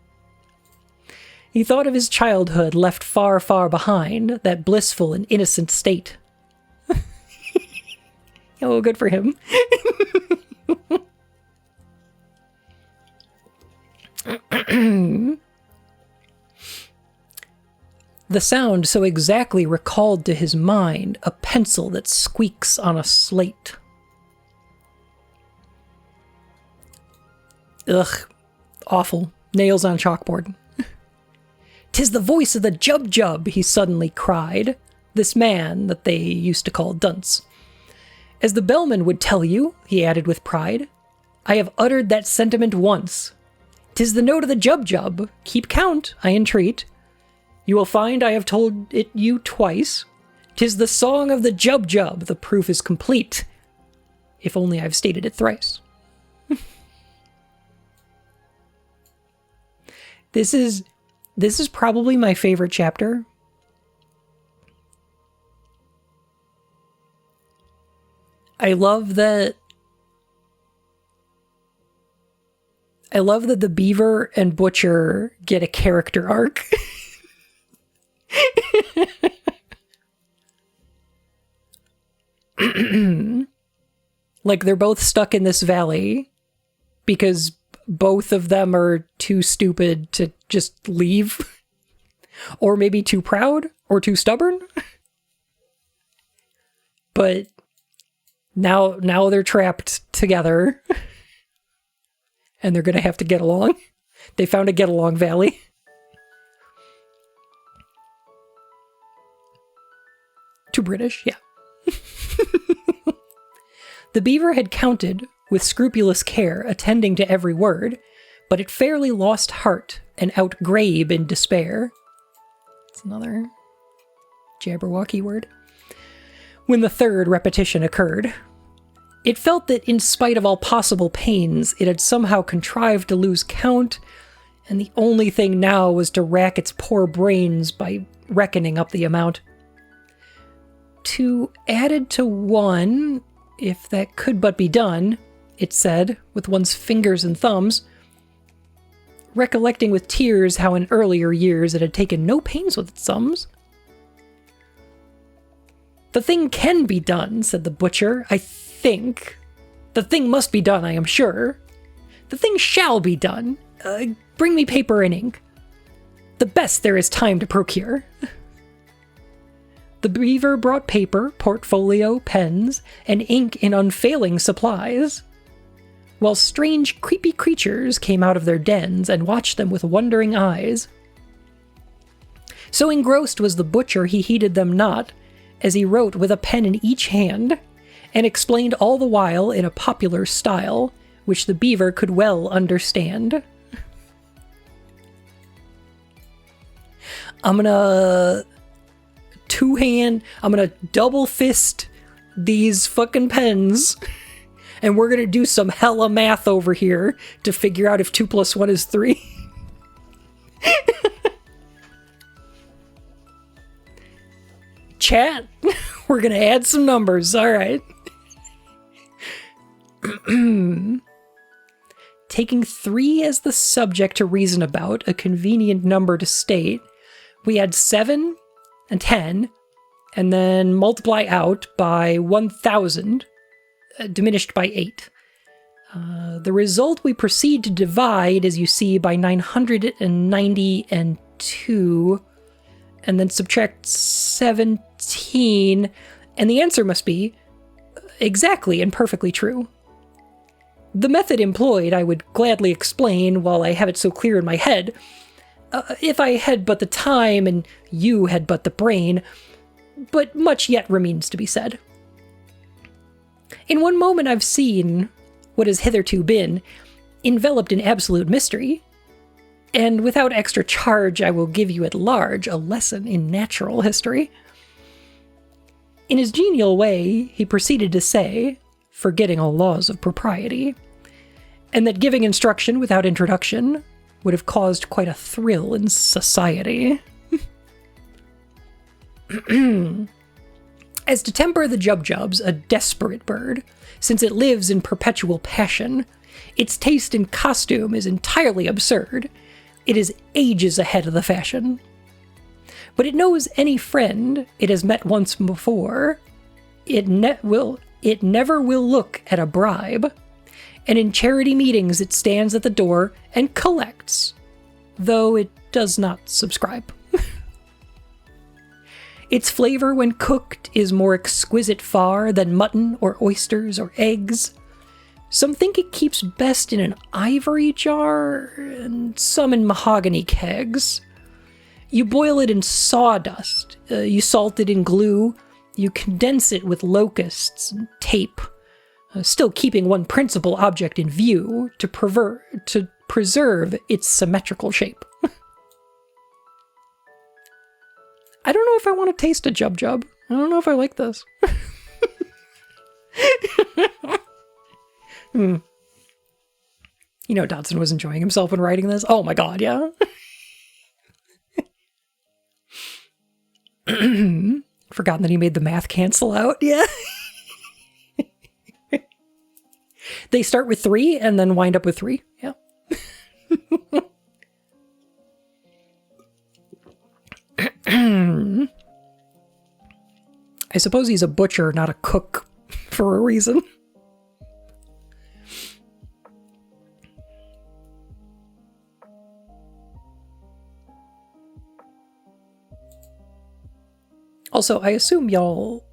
A: He thought of his childhood left far, far behind, that blissful and innocent state. Oh, good for him. The sound so exactly recalled to his mind a pencil that squeaks on a slate. Ugh, awful. Nails on chalkboard. "'Tis the voice of the Jub-Jub," he suddenly cried, this man that they used to call Dunce. "As the bellman would tell you," he added with pride, "I have uttered that sentiment once. 'Tis the note of the Jub-Jub. Keep count, I entreat. You will find I have told it you twice. 'Tis the song of the Jub-Jub. The proof is complete, if only I've stated it thrice." This is probably my favorite chapter. I love that the beaver and butcher get a character arc. Like, they're both stuck in this valley because both of them are too stupid to just leave, or maybe too proud or too stubborn. But now they're trapped together and they're gonna have to get along. They found a get-along valley. Too British, yeah. The beaver had counted with scrupulous care, attending to every word, but it fairly lost heart and outgrabe in despair. It's another Jabberwocky word. When the third repetition occurred, it felt that in spite of all possible pains, it had somehow contrived to lose count, and the only thing now was to rack its poor brains by reckoning up the amount. 2 added to 1, if that could but be done, it said, with one's fingers and thumbs, recollecting with tears how in earlier years it had taken no pains with its sums. "The thing can be done," said the butcher, "I think. The thing must be done, I am sure. The thing shall be done. Bring me paper and ink. The best there is time to procure." The beaver brought paper, portfolio, pens, and ink in unfailing supplies, while strange, creepy creatures came out of their dens and watched them with wondering eyes. So engrossed was the butcher he heeded them not, as he wrote with a pen in each hand, and explained all the while in a popular style, which the beaver could well understand. I'm gonna double fist these fucking pens, and we're gonna do some hella math over here to figure out if 2 + 1 is 3. Chat, we're gonna add some numbers, alright. Taking 3 as the subject to reason about, a convenient number to state, we add 7 and 10, and then multiply out by 1,000, diminished by 8. The result we proceed to divide, as you see, by 992, and then subtract 17, and the answer must be exactly and perfectly true. The method employed I would gladly explain while I have it so clear in my head, if I had but the time and you had but the brain, but much yet remains to be said. In one moment I've seen what has hitherto been enveloped in absolute mystery, and without extra charge I will give you at large a lesson in natural history. In his genial way, he proceeded to say, forgetting all laws of propriety, and that giving instruction without introduction would have caused quite a thrill in society. As to temper the Jubjub's a desperate bird, since it lives in perpetual passion. Its taste in costume is entirely absurd. It is ages ahead of the fashion. But it knows any friend it has met once before. It never will look at a bribe. And in charity meetings it stands at the door and collects, though it does not subscribe. Its flavor when cooked is more exquisite far than mutton or oysters or eggs. Some think it keeps best in an ivory jar, and some in mahogany kegs. You boil it in sawdust, you salt it in glue, you condense it with locusts and tape, still keeping one principal object in view, to preserve its symmetrical shape. I don't know if I want to taste a Jubjub. I don't know if I like this. You know Dodson was enjoying himself when writing this? Oh my god, yeah. Forgotten that he made the math cancel out, yeah. They start with 3 and then wind up with 3, yeah. I suppose he's a butcher, not a cook, for a reason. Also, I assume y'all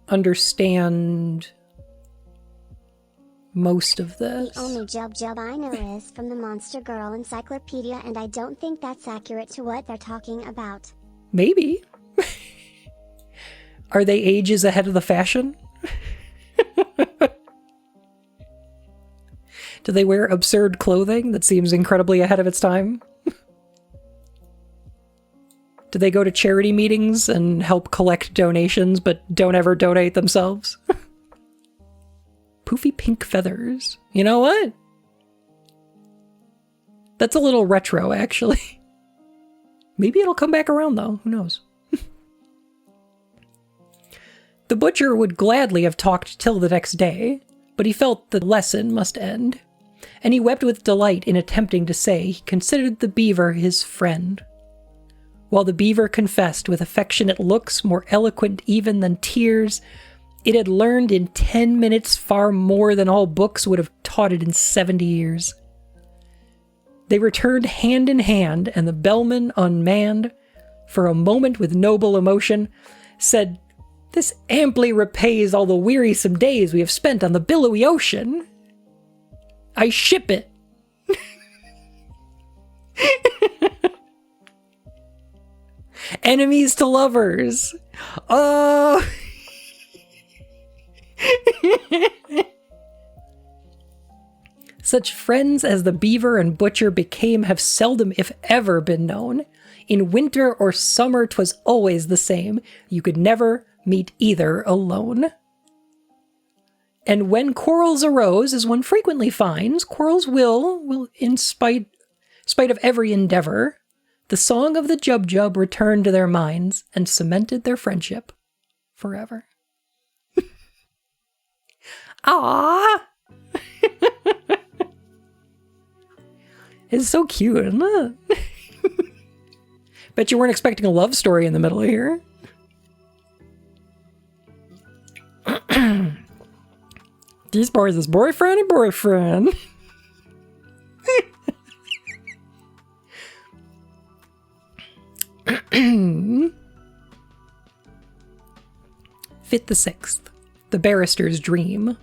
A: understand most of this.
B: The only Jubjub I know is from the Monster Girl Encyclopedia, and I don't think that's accurate to what they're talking about.
A: Maybe. Are they ages ahead of the fashion? Do they wear absurd clothing that seems incredibly ahead of its time? Do they go to charity meetings and help collect donations but don't ever donate themselves? Poofy pink feathers. You know what? That's a little retro, actually. Maybe it'll come back around, though. Who knows? The butcher would gladly have talked till the next day, but he felt the lesson must end, and he wept with delight in attempting to say he considered the beaver his friend. While the beaver confessed with affectionate looks more eloquent even than tears, it had learned in 10 minutes far more than all books would have taught it in 70 years. They returned hand in hand, and the bellman, unmanned, for a moment with noble emotion, said, "This amply repays all the wearisome days we have spent on the billowy ocean. I ship it." Enemies to lovers. Oh. Such friends as the beaver and butcher became have seldom, if ever, been known. In winter or summer 'twas always the same. You could never meet either alone. And when quarrels arose, as one frequently finds, quarrels will in spite of every endeavor, the song of the Jubjub returned to their minds and cemented their friendship forever. Ah, it's so cute, isn't it? Bet you weren't expecting a love story in the middle here. These boys is boyfriend and boyfriend. Fit the Sixth, the barrister's dream.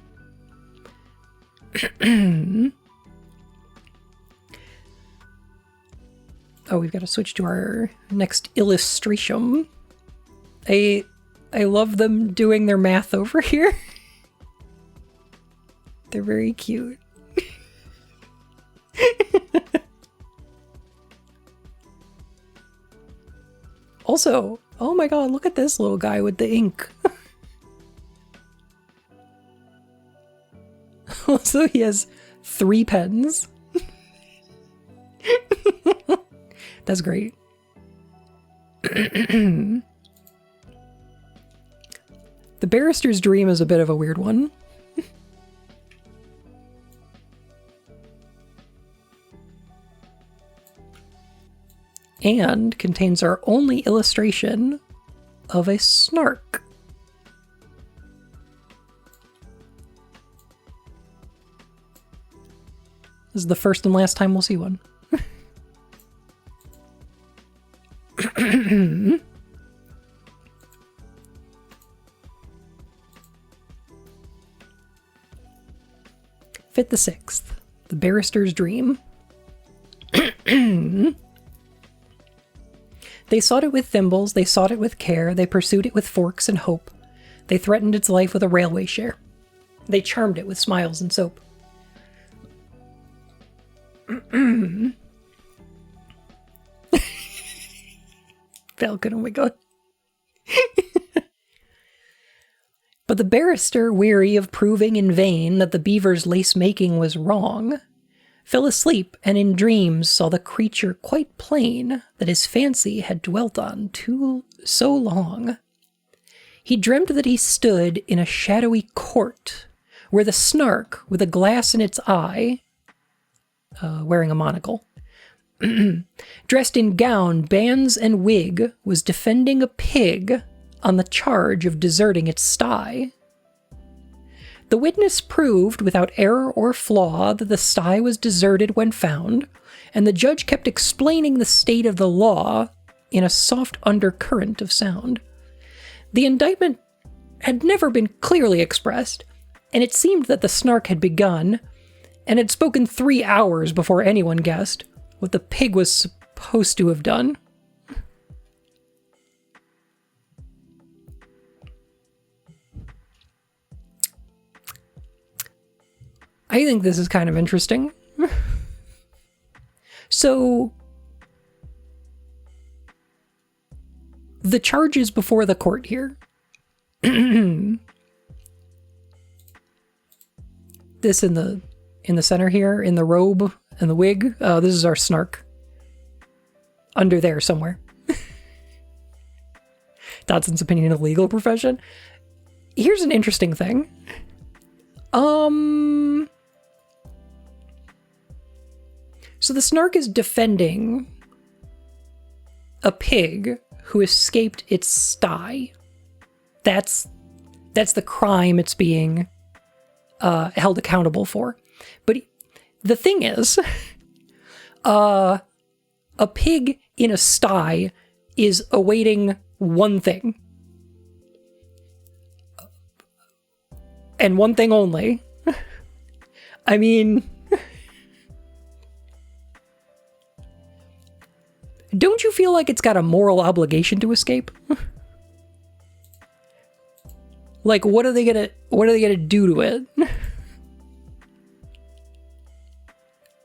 A: Oh, we've got to switch to our next illustration. I love them doing their math over here. They're very cute. Also, oh my god, look at this little guy with the ink. Also, he has 3 pens. That's great. The barrister's dream is a bit of a weird one. And contains our only illustration of a snark. This is the first and last time we'll see one. Fit the Sixth, the barrister's dream. They sought it with thimbles, they sought it with care, they pursued it with forks and hope. They threatened its life with a railway share. They charmed it with smiles and soap. Falcon, oh my god. But the barrister, weary of proving in vain that the beaver's lace-making was wrong, fell asleep and in dreams saw the creature quite plain that his fancy had dwelt on so long. He dreamt that he stood in a shadowy court, where the Snark, with a glass in its eye, wearing a monocle, dressed in gown, bands, and wig, was defending a pig on the charge of deserting its sty. The witness proved without error or flaw that the sty was deserted when found, and the judge kept explaining the state of the law in a soft undercurrent of sound. The indictment had never been clearly expressed, and it seemed that the Snark had begun, and had spoken 3 hours before anyone guessed what the pig was supposed to have done. I think this is kind of interesting. So, the charges before the court here. This in the center here, in the robe and the wig. This is our Snark. Under there somewhere. Dodson's opinion of the legal profession. Here's an interesting thing. So the Snark is defending a pig who escaped its sty. That's the crime it's being held accountable for. But the thing is, a pig in a sty is awaiting one thing. And one thing only. I mean, don't you feel like it's got a moral obligation to escape? Like, what are they gonna do to it?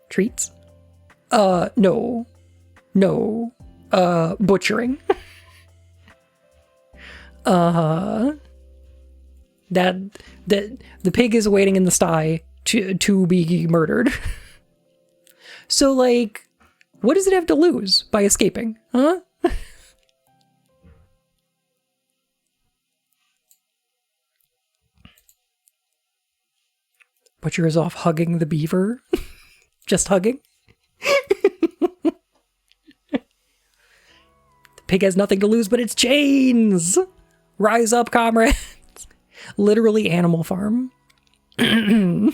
A: Treats? No. Butchering. That the pig is waiting in the sty to be murdered. So, like, what does it have to lose by escaping? Huh? Butcher is off hugging the beaver. Just hugging. The pig has nothing to lose but its chains. Rise up, comrades. Literally Animal Farm. Good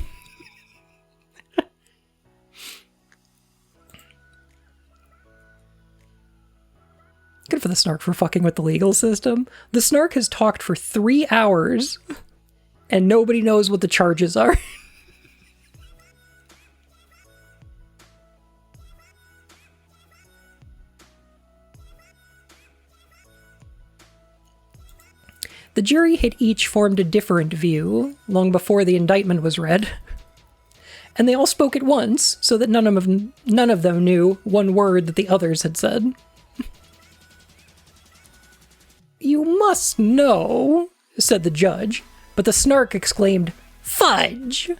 A: for the Snark for fucking with the legal system. The Snark has talked for 3 hours, and nobody knows what the charges are. The jury had each formed a different view long before the indictment was read, and they all spoke at once so that none of them knew one word that the others had said. "You must know," said the judge, but the Snark exclaimed, "Fudge!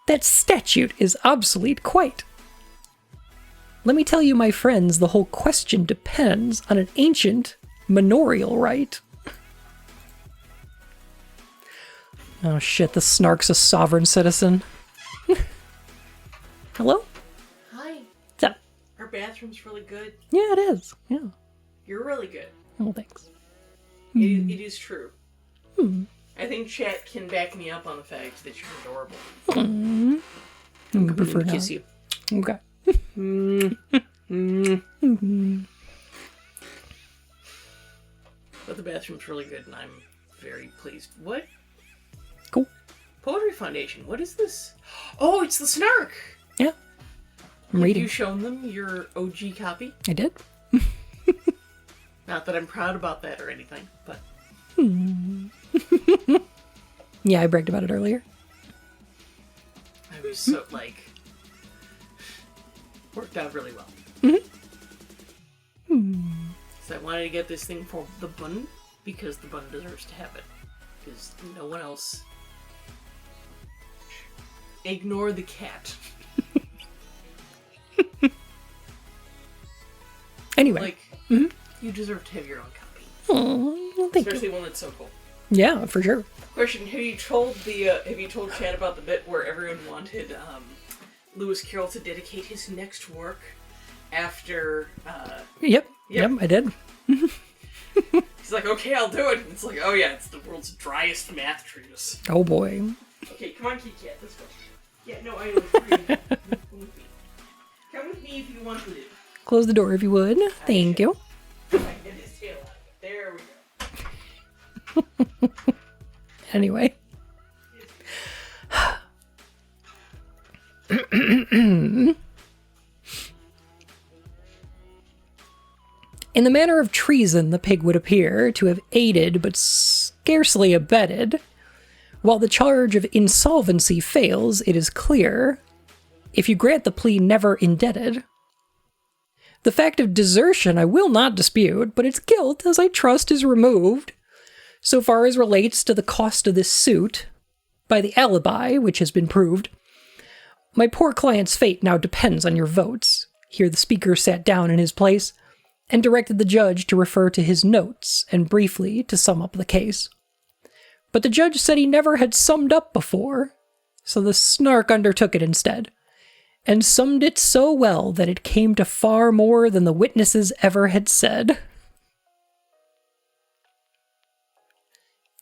A: That statute is obsolete quite. Let me tell you, my friends, the whole question depends on an ancient manorial right." Oh shit, the Snark's a sovereign citizen. Hello?
C: Hi.
A: What's up?
C: Our bathroom's really good.
A: Yeah, it is. Yeah.
C: You're really good.
A: Oh, thanks.
C: It is true. I think chat can back me up on the fact that you're adorable.
A: I prefer
C: kiss
A: not.
C: you.
A: Okay.
C: But the bathroom's really good, and I'm very pleased. What?
A: Cool.
C: Poetry Foundation. What is this? Oh, it's the Snark.
A: Yeah. I'm
C: Have
A: reading.
C: you shown them your OG copy?
A: I did.
C: Not that I'm proud about that or anything, but
A: Yeah, I bragged about it earlier.
C: I was so, worked out really well. So I wanted to get this thing for the bun, because the bun deserves to have it. Because no one else... Ignore the cat.
A: Anyway.
C: You deserve to have your own copy.
A: Well, thank you.
C: Especially one that's so cool.
A: Yeah, for sure.
C: Question: have you told Chad about the bit where everyone wanted Lewis Carroll to dedicate his next work after?
A: Yep, I did.
C: He's like, okay, I'll do it. And it's like, oh yeah, it's the world's driest math treatise.
A: Oh boy.
C: Okay, come on, Kit Kat, let's go. Yeah, no, I agree. Come with me if you want to.
A: Close the door if you would. Thank you.
C: I can get his tail out. There we go.
A: Anyway. In the manner of treason, the pig would appear to have aided but scarcely abetted. While the charge of insolvency fails, it is clear, if you grant the plea never indebted. The fact of desertion I will not dispute, but its guilt, as I trust, is removed, so far as relates to the cost of this suit, by the alibi which has been proved. My poor client's fate now depends on your votes. Here the speaker sat down in his place and directed the judge to refer to his notes and briefly to sum up the case. But the judge said he never had summed up before, so the Snark undertook it instead, and summed it so well that it came to far more than the witnesses ever had said.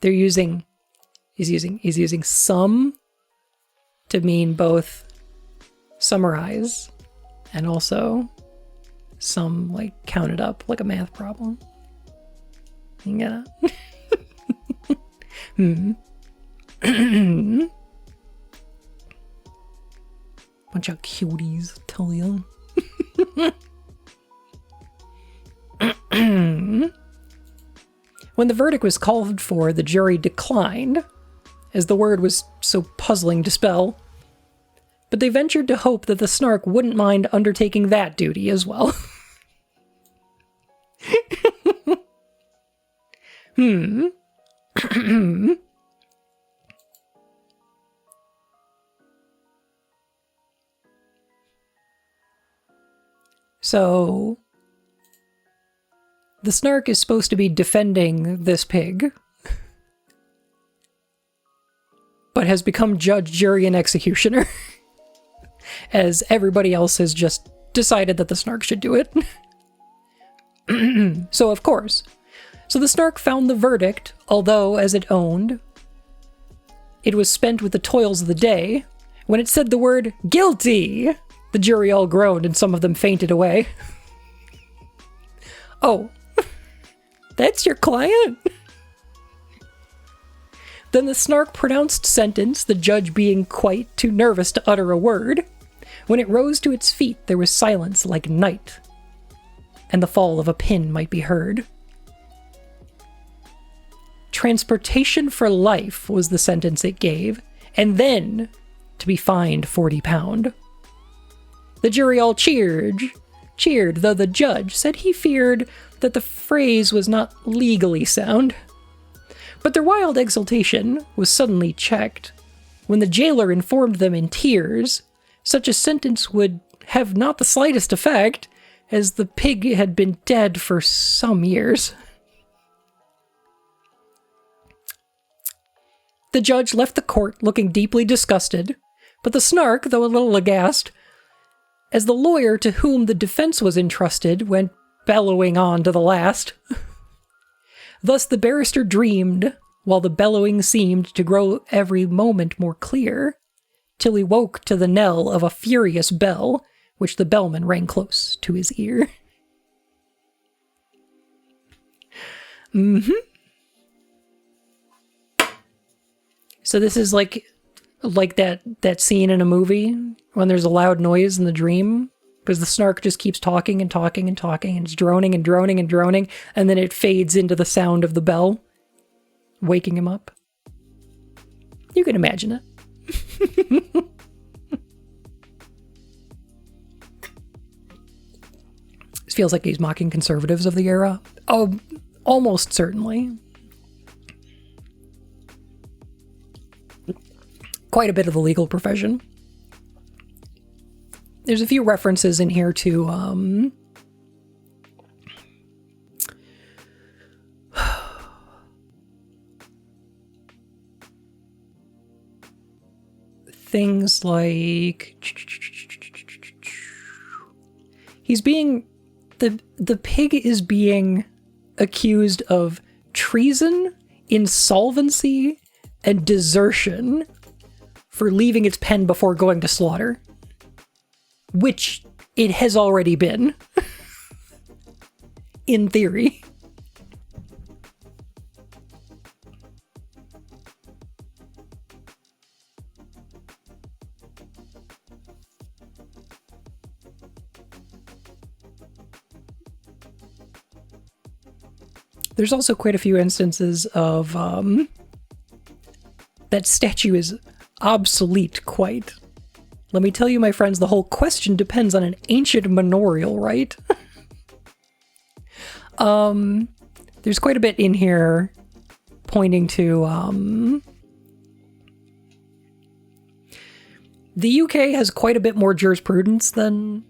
A: He's using sum to mean both summarize and also sum, like, count it up like a math problem. You get it? Bunch of cuties, tell you. When the verdict was called for, the jury declined, as the word was so puzzling to spell. But they ventured to hope that the Snark wouldn't mind undertaking that duty as well. So, the Snark is supposed to be defending this pig, but has become judge, jury, and executioner, as everybody else has just decided that the Snark should do it. So, of course. So the Snark found the verdict, although, as it owned, it was spent with the toils of the day. When it said the word guilty, the jury all groaned and some of them fainted away. Oh, that's your client? Then the Snark pronounced sentence, the judge being quite too nervous to utter a word. When it rose to its feet, there was silence like night, and the fall of a pin might be heard. Transportation for life was the sentence it gave, and then to be fined £40. The jury all cheered, though the judge said he feared that the phrase was not legally sound. But their wild exultation was suddenly checked when the jailer informed them in tears such a sentence would have not the slightest effect, as the pig had been dead for some years. The judge left the court looking deeply disgusted, but the Snark, though a little aghast, as the lawyer to whom the defense was entrusted went bellowing on to the last. Thus the barrister dreamed, while the bellowing seemed to grow every moment more clear, till he woke to the knell of a furious bell, which the bellman rang close to his ear. So this is like that scene in a movie when there's a loud noise in the dream, because the Snark just keeps talking and talking and talking, and it's droning and droning and droning, and then it fades into the sound of the bell, waking him up. You can imagine it. This feels like he's mocking conservatives of the era. Oh, almost certainly. Quite a bit of the legal profession. There's a few references in here to things like the pig is being accused of treason, insolvency, and desertion for leaving its pen before going to slaughter, which it has already been, in theory. There's also quite a few instances of that statue is obsolete quite. Let me tell you, my friends, the whole question depends on an ancient memorial, right? There's quite a bit in here pointing to the UK has quite a bit more jurisprudence than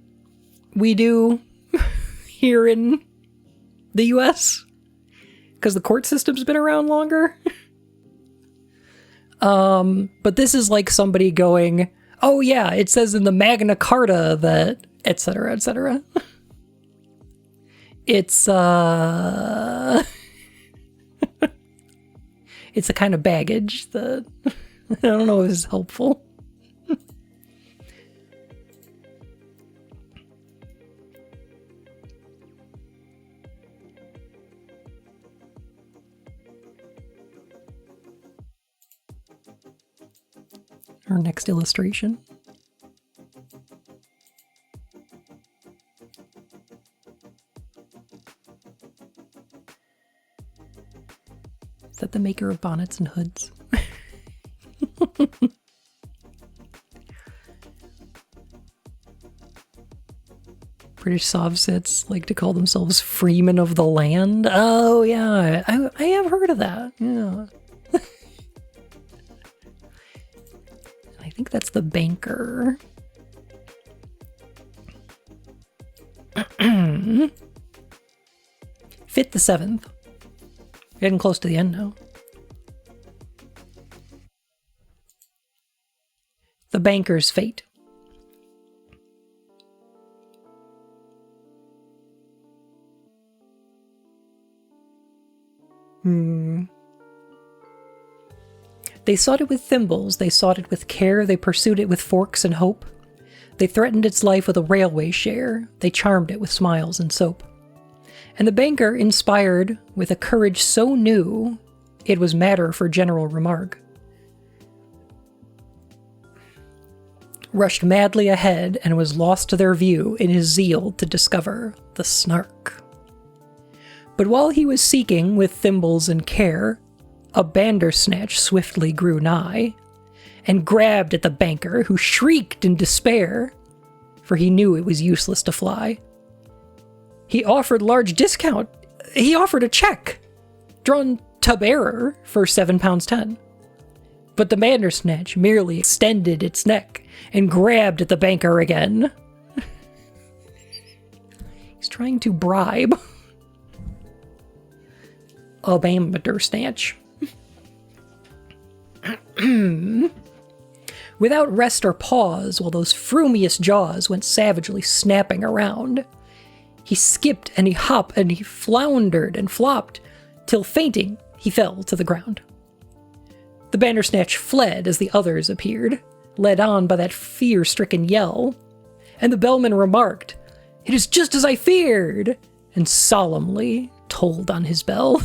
A: we do here in the US, because the court system's been around longer. But this is like somebody going, oh yeah, it says in the Magna Carta that, etc., etc. It's, it's a kind of baggage that I don't know if is helpful. Our next illustration. Is that the maker of bonnets and hoods? British Sovsets like to call themselves freemen of the land. Oh yeah, I have heard of that. Yeah. I think that's the banker. Fit the 7th. Getting close to the end now. The banker's fate. They sought it with thimbles, they sought it with care, they pursued it with forks and hope. They threatened its life with a railway share, they charmed it with smiles and soap. And the banker, inspired with a courage so new, it was matter for general remark, rushed madly ahead and was lost to their view in his zeal to discover the Snark. But while he was seeking with thimbles and care, a bandersnatch swiftly grew nigh, and grabbed at the banker, who shrieked in despair, for he knew it was useless to fly. He offered large discount. He offered a check, drawn to bearer for £7.10. But the bandersnatch merely extended its neck and grabbed at the banker again. He's trying to bribe a bandersnatch. Without rest or pause, while those frumious jaws went savagely snapping around, he skipped and he hopped and he floundered and flopped, till fainting he fell to the ground. The bandersnatch fled as the others appeared, led on by that fear-stricken yell, and the bellman remarked, "It is just as I feared," and solemnly tolled on his bell.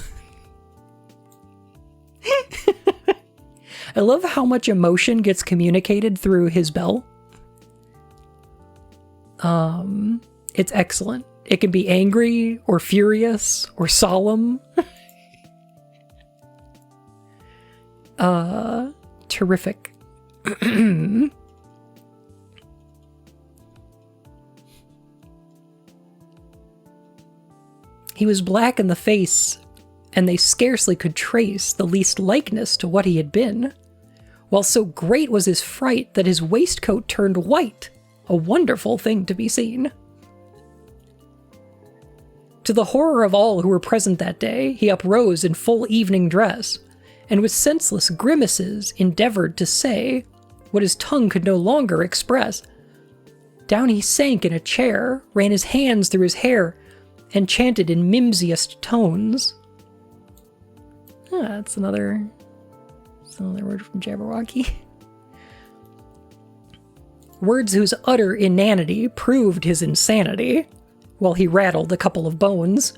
A: I love how much emotion gets communicated through his bell. It's excellent. It can be angry or furious or solemn. Terrific. He was black in the face, and they scarcely could trace the least likeness to what he had been, while so great was his fright that his waistcoat turned white, a wonderful thing to be seen. To the horror of all who were present that day, he uprose in full evening dress, and with senseless grimaces endeavored to say what his tongue could no longer express. Down he sank in a chair, ran his hands through his hair, and chanted in mimsiest tones. That's another word from Jabberwocky. Words whose utter inanity proved his insanity, while he rattled a couple of bones.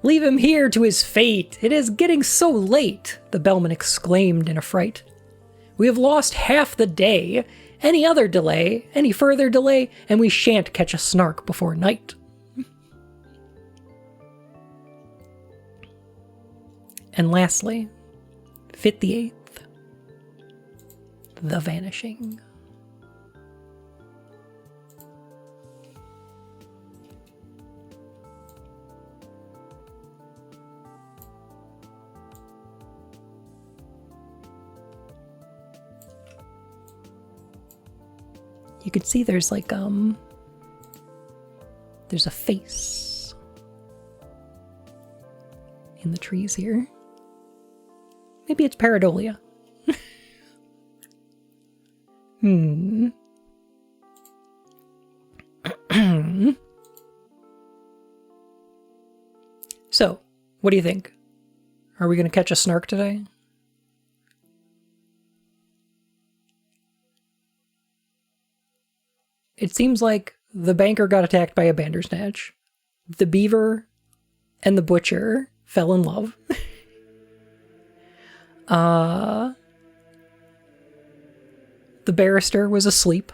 A: "Leave him here to his fate! It is getting so late!" the bellman exclaimed in affright. "We have lost half the day. Any other delay, any further delay, and we shan't catch a Snark before night." And lastly, Fit the Eighth, The Vanishing. You can see there's like, there's a face in the trees here. Maybe it's pareidolia. So, what do you think? Are we going to catch a Snark today? It seems like the banker got attacked by a bandersnatch. The beaver and the butcher fell in love. The barrister was asleep.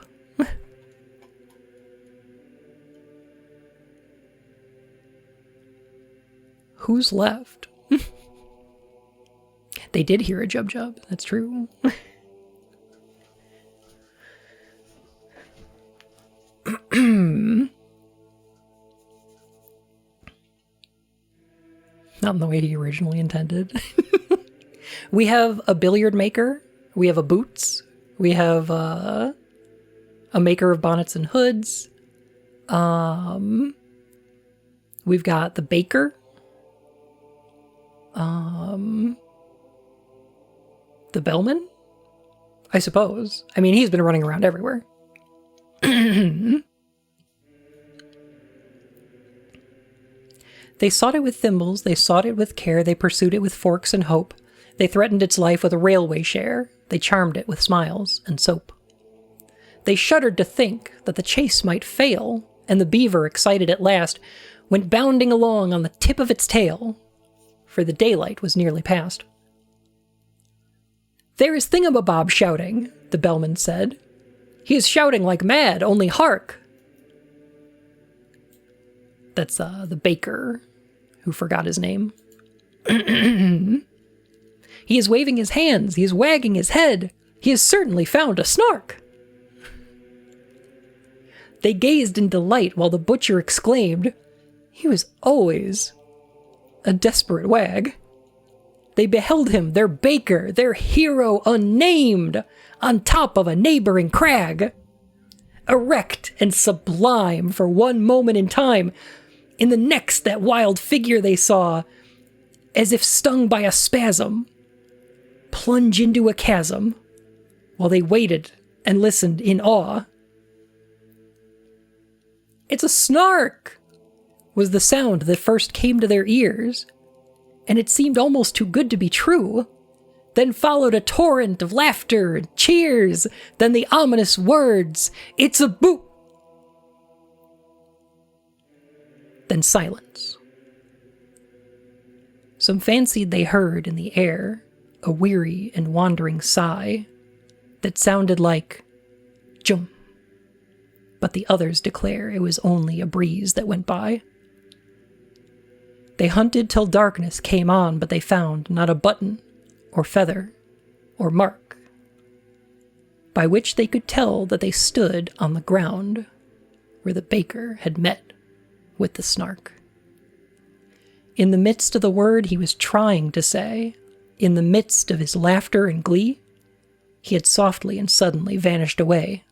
A: Who's left? They did hear a jub-jub. That's true. Not in the way he originally intended. We have a billiard maker. We have a boots. We have a maker of bonnets and hoods. We've got the baker. The bellman, I suppose. I mean, he's been running around everywhere. They sought it with thimbles, they sought it with care, they pursued it with forks and hope. They threatened its life with a railway share. They charmed it with smiles and soap. They shuddered to think that the chase might fail, and the beaver, excited at last, went bounding along on the tip of its tail, for the daylight was nearly past. "There is Thingamabob shouting," the bellman said. "He is shouting like mad, only hark!" That's the baker, who forgot his name. "He is waving his hands, he is wagging his head. He has certainly found a Snark." They gazed in delight while the butcher exclaimed, "He was always a desperate wag." They beheld him, their baker, their hero unnamed, on top of a neighboring crag. Erect and sublime for one moment in time, in the next that wild figure they saw, as if stung by a spasm, plunge into a chasm, while they waited and listened in awe. "It's a Snark!" was the sound that first came to their ears, and it seemed almost too good to be true. Then followed a torrent of laughter and cheers, then the ominous words, "It's a boo!" Then silence. Some fancied they heard in the air a weary and wandering sigh that sounded like jum, but the others declare it was only a breeze that went by. They hunted till darkness came on, but they found not a button or feather or mark by which they could tell that they stood on the ground where the baker had met with the Snark. In the midst of the word he was trying to say, in the midst of his laughter and glee, he had softly and suddenly vanished away.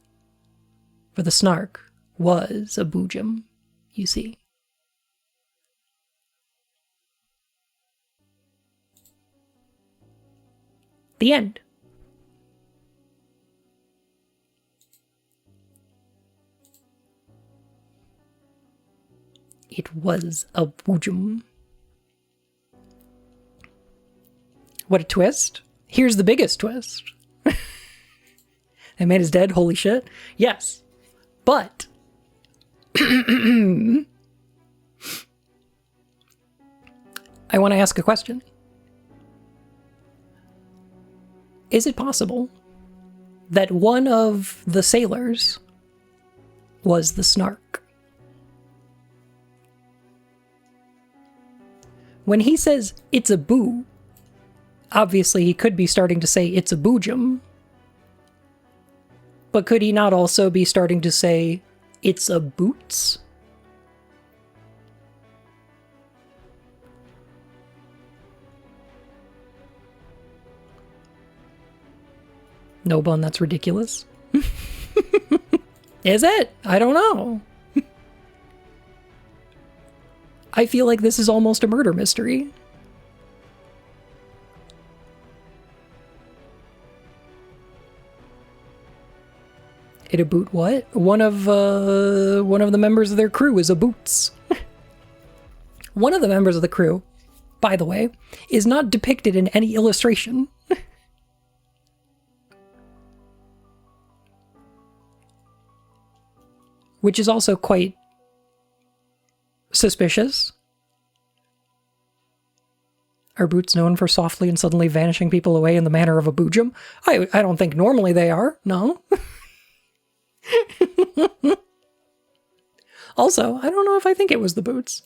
A: For the Snark was a boojum, you see. The end. It was a boojum. What a twist. Here's the biggest twist. That man is dead, holy shit. Yes. But I want to ask a question. Is it possible that one of the sailors was the Snark? When he says, "It's a boo," obviously he could be starting to say, "It's a boojum." But could he not also be starting to say, "It's a boots"? No, Bun, that's ridiculous. Is it? I don't know. I feel like this is almost a murder mystery. It a boot what? One of the members of their crew is a boots. One of the members of the crew, by the way, is not depicted in any illustration. Which is also quite suspicious. Are boots known for softly and suddenly vanishing people away in the manner of a boojum? I don't think normally they are, no. Also, I don't know if I think it was the boots.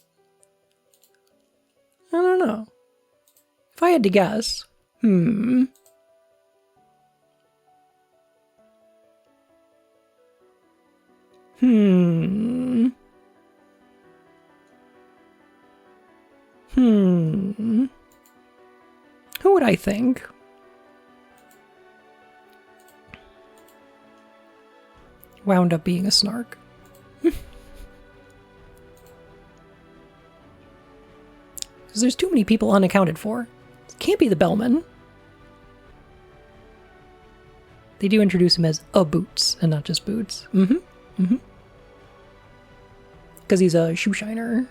A: I don't know. If I had to guess, Who would I think? Wound up being a Snark. Because there's too many people unaccounted for. It can't be the bellman. They do introduce him as a Boots and not just Boots. Because he's a shoe shiner.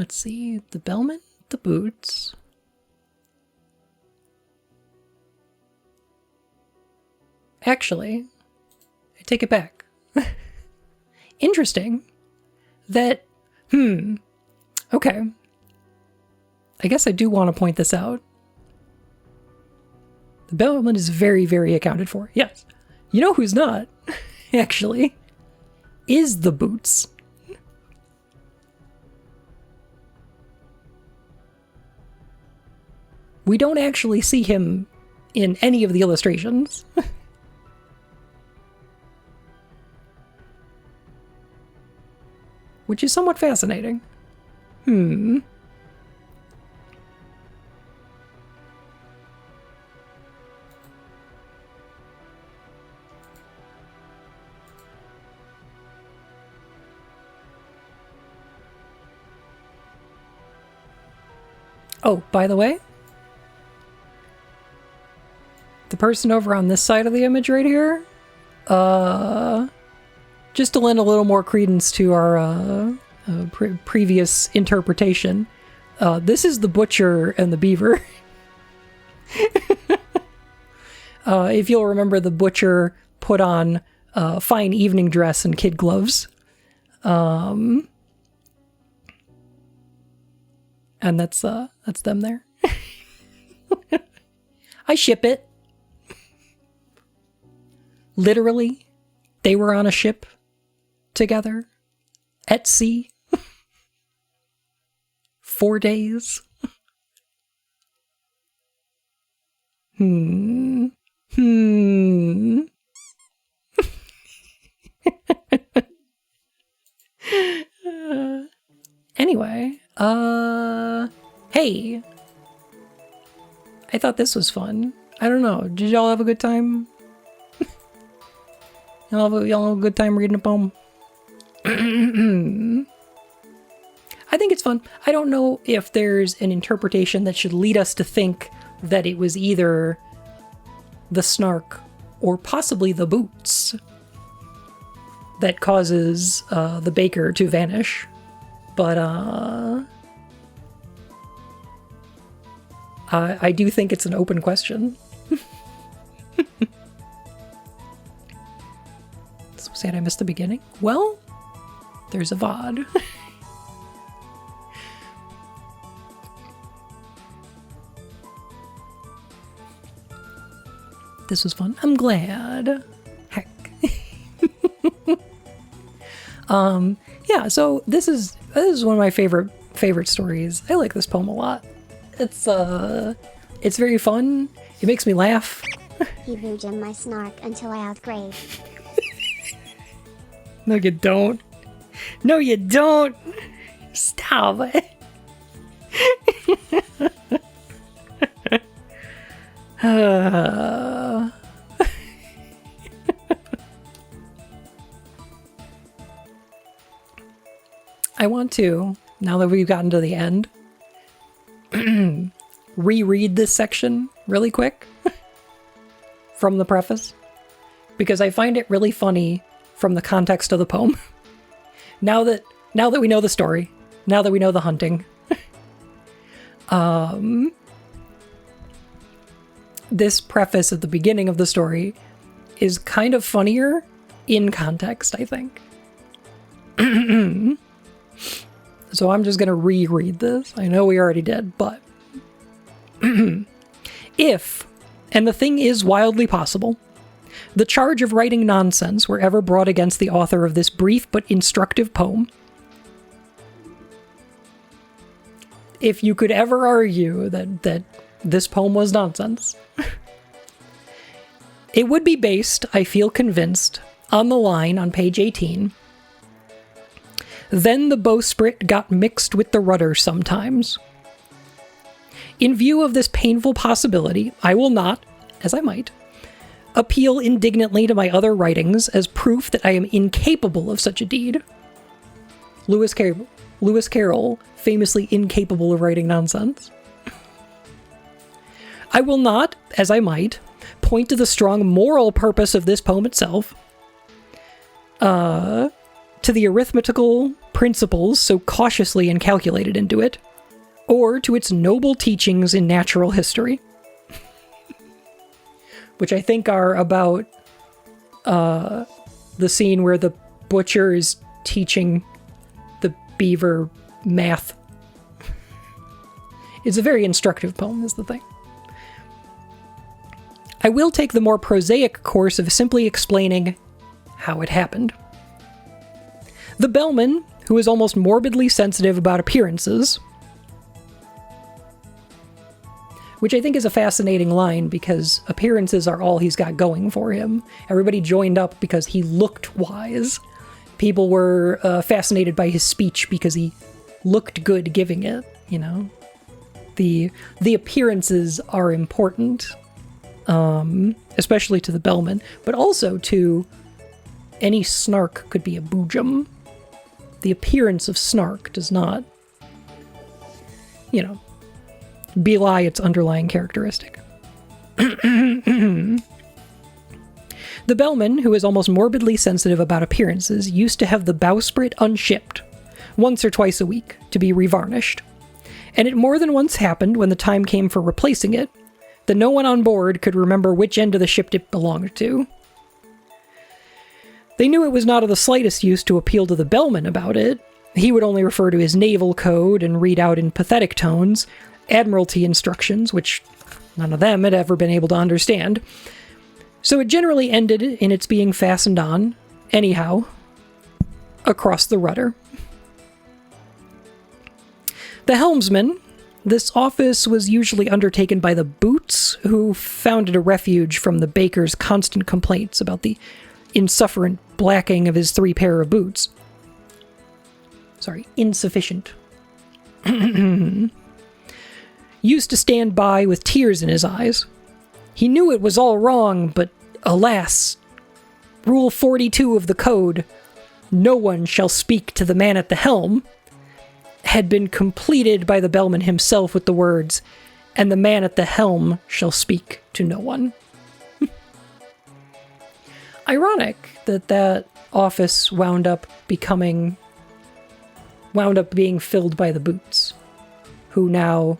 A: Let's see. The bellman, the boots. Actually, I take it back. Interesting that, okay. I guess I do want to point this out. The bellman is very, very accounted for. Yes. You know who's not, actually, is the boots. We don't actually see him in any of the illustrations. Which is somewhat fascinating. Oh, by the way, the person over on this side of the image right here, just to lend a little more credence to our previous interpretation, this is the butcher and the beaver. If you'll remember, the butcher put on fine evening dress and kid gloves. And that's them there. I ship it. Literally, they were on a ship together at sea. 4 days. Anyway, hey. I thought this was fun. I don't know. Did y'all have a good time? Y'all have a good time reading a poem? I think it's fun. I don't know if there's an interpretation that should lead us to think that it was either the Snark or possibly the boots that causes the baker to vanish. But I do think it's an open question. So sad I missed the beginning. Well, there's a VOD. This was fun. I'm glad. Heck. Yeah, so this is one of my favorite stories. I like this poem a lot. It's very fun. It makes me laugh.
B: He booed in my snark until I outgrade.
A: No, you don't. No, you don't. Stop it. I want to, now that we've gotten to the end, reread this section really quick from the preface, because I find it really funny from the context of the poem. Now that we know the story, now that we know the hunting, this preface at the beginning of the story is kind of funnier in context, I think. So I'm just going to reread this. I know we already did, but if, and the thing is wildly possible, the charge of writing nonsense were ever brought against the author of this brief but instructive poem, if you could ever argue that this poem was nonsense, it would be based, I feel convinced, on the line on page 18, "Then the bowsprit got mixed with the rudder sometimes." In view of this painful possibility, I will not, as I might, appeal indignantly to my other writings as proof that I am incapable of such a deed. Lewis Carroll, famously incapable of writing nonsense. I will not, as I might, point to the strong moral purpose of this poem itself, to the arithmetical principles so cautiously inculcated into it, or to its noble teachings in natural history. Which I think are about the scene where the butcher is teaching the beaver math. It's a very instructive poem, is the thing. I will take the more prosaic course of simply explaining how it happened. The bellman, who is almost morbidly sensitive about appearances, which I think is a fascinating line because appearances are all he's got going for him. Everybody joined up because he looked wise. People were fascinated by his speech because he looked good giving it, you know? The appearances are important, especially to the bellman, but also to any snark could be a boojum. The appearance of snark does not, you know, belie its underlying characteristic. The bellman, who is almost morbidly sensitive about appearances, used to have the bowsprit unshipped, once or twice a week, to be revarnished. And it more than once happened when the time came for replacing it, that no one on board could remember which end of the ship it belonged to. They knew it was not of the slightest use to appeal to the bellman about it. He would only refer to his naval code and read out in pathetic tones Admiralty instructions, which none of them had ever been able to understand. So it generally ended in its being fastened on, anyhow, across the rudder. The helmsman, this office was usually undertaken by the boots, who found it a refuge from the baker's constant complaints about the insufferent blacking of his 3 pair of boots. Sorry, insufficient. Used to stand by with tears in his eyes. He knew it was all wrong, but alas, Rule 42 of the Code, no one shall speak to the man at the helm, had been completed by the bellman himself with the words, and the man at the helm shall speak to no one. Ironic that office wound up being filled by the boots, who now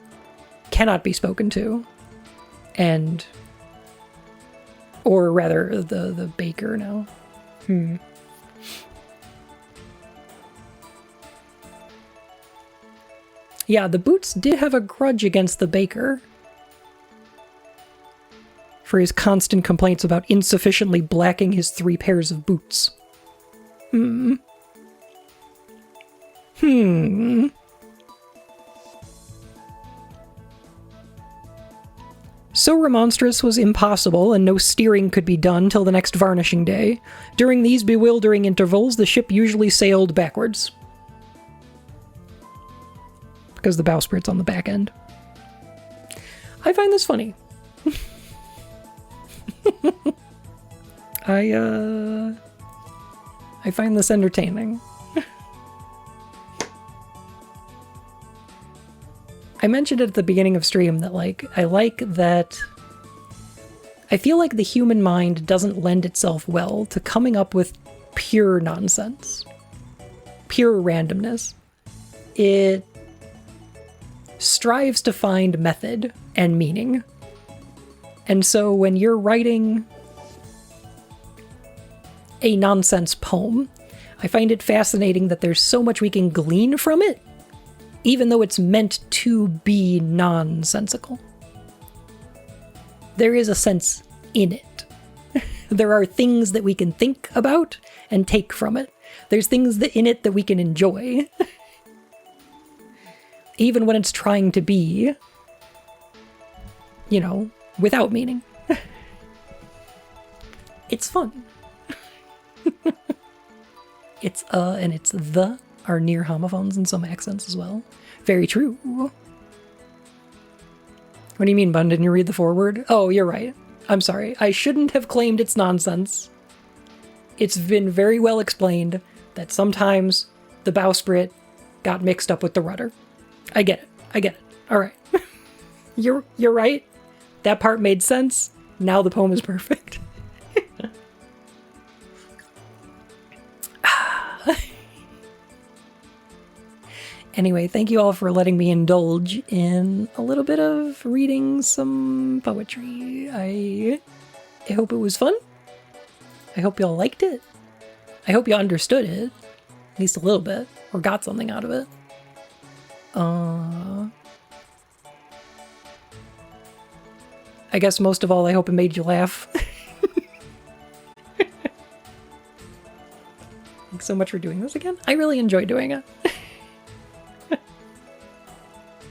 A: cannot be spoken to, or rather the baker now. Yeah, the boots did have a grudge against the baker for his constant complaints about insufficiently blacking his 3 pairs of boots. So remonstrance was impossible, and no steering could be done till the next varnishing day. During these bewildering intervals, the ship usually sailed backwards, because the bowsprit's on the back end. I find this funny. I find this entertaining. I mentioned it at the beginning of stream that, like, I like that I feel like the human mind doesn't lend itself well to coming up with pure nonsense, pure randomness. It strives to find method and meaning. And so when you're writing a nonsense poem, I find it fascinating that there's so much we can glean from it, even though it's meant to be nonsensical. There is a sense in it. There are things that we can think about and take from it. There's things in it that we can enjoy. Even when it's trying to be, without meaning. It's fun. It's and it's the are near homophones in some accents as well. Very true. What do you mean, Bun? Didn't you read the foreword? Oh, you're right. I'm sorry. I shouldn't have claimed it's nonsense. It's been very well explained that sometimes the bowsprit got mixed up with the rudder. I get it. All right. You're right. That part made sense. Now the poem is perfect. Anyway, thank you all for letting me indulge in a little bit of reading some poetry. I hope it was fun. I hope y'all liked it. I hope you understood it, at least a little bit, or got something out of it. I guess most of all, I hope it made you laugh. Thanks so much for doing this again. I really enjoyed doing it.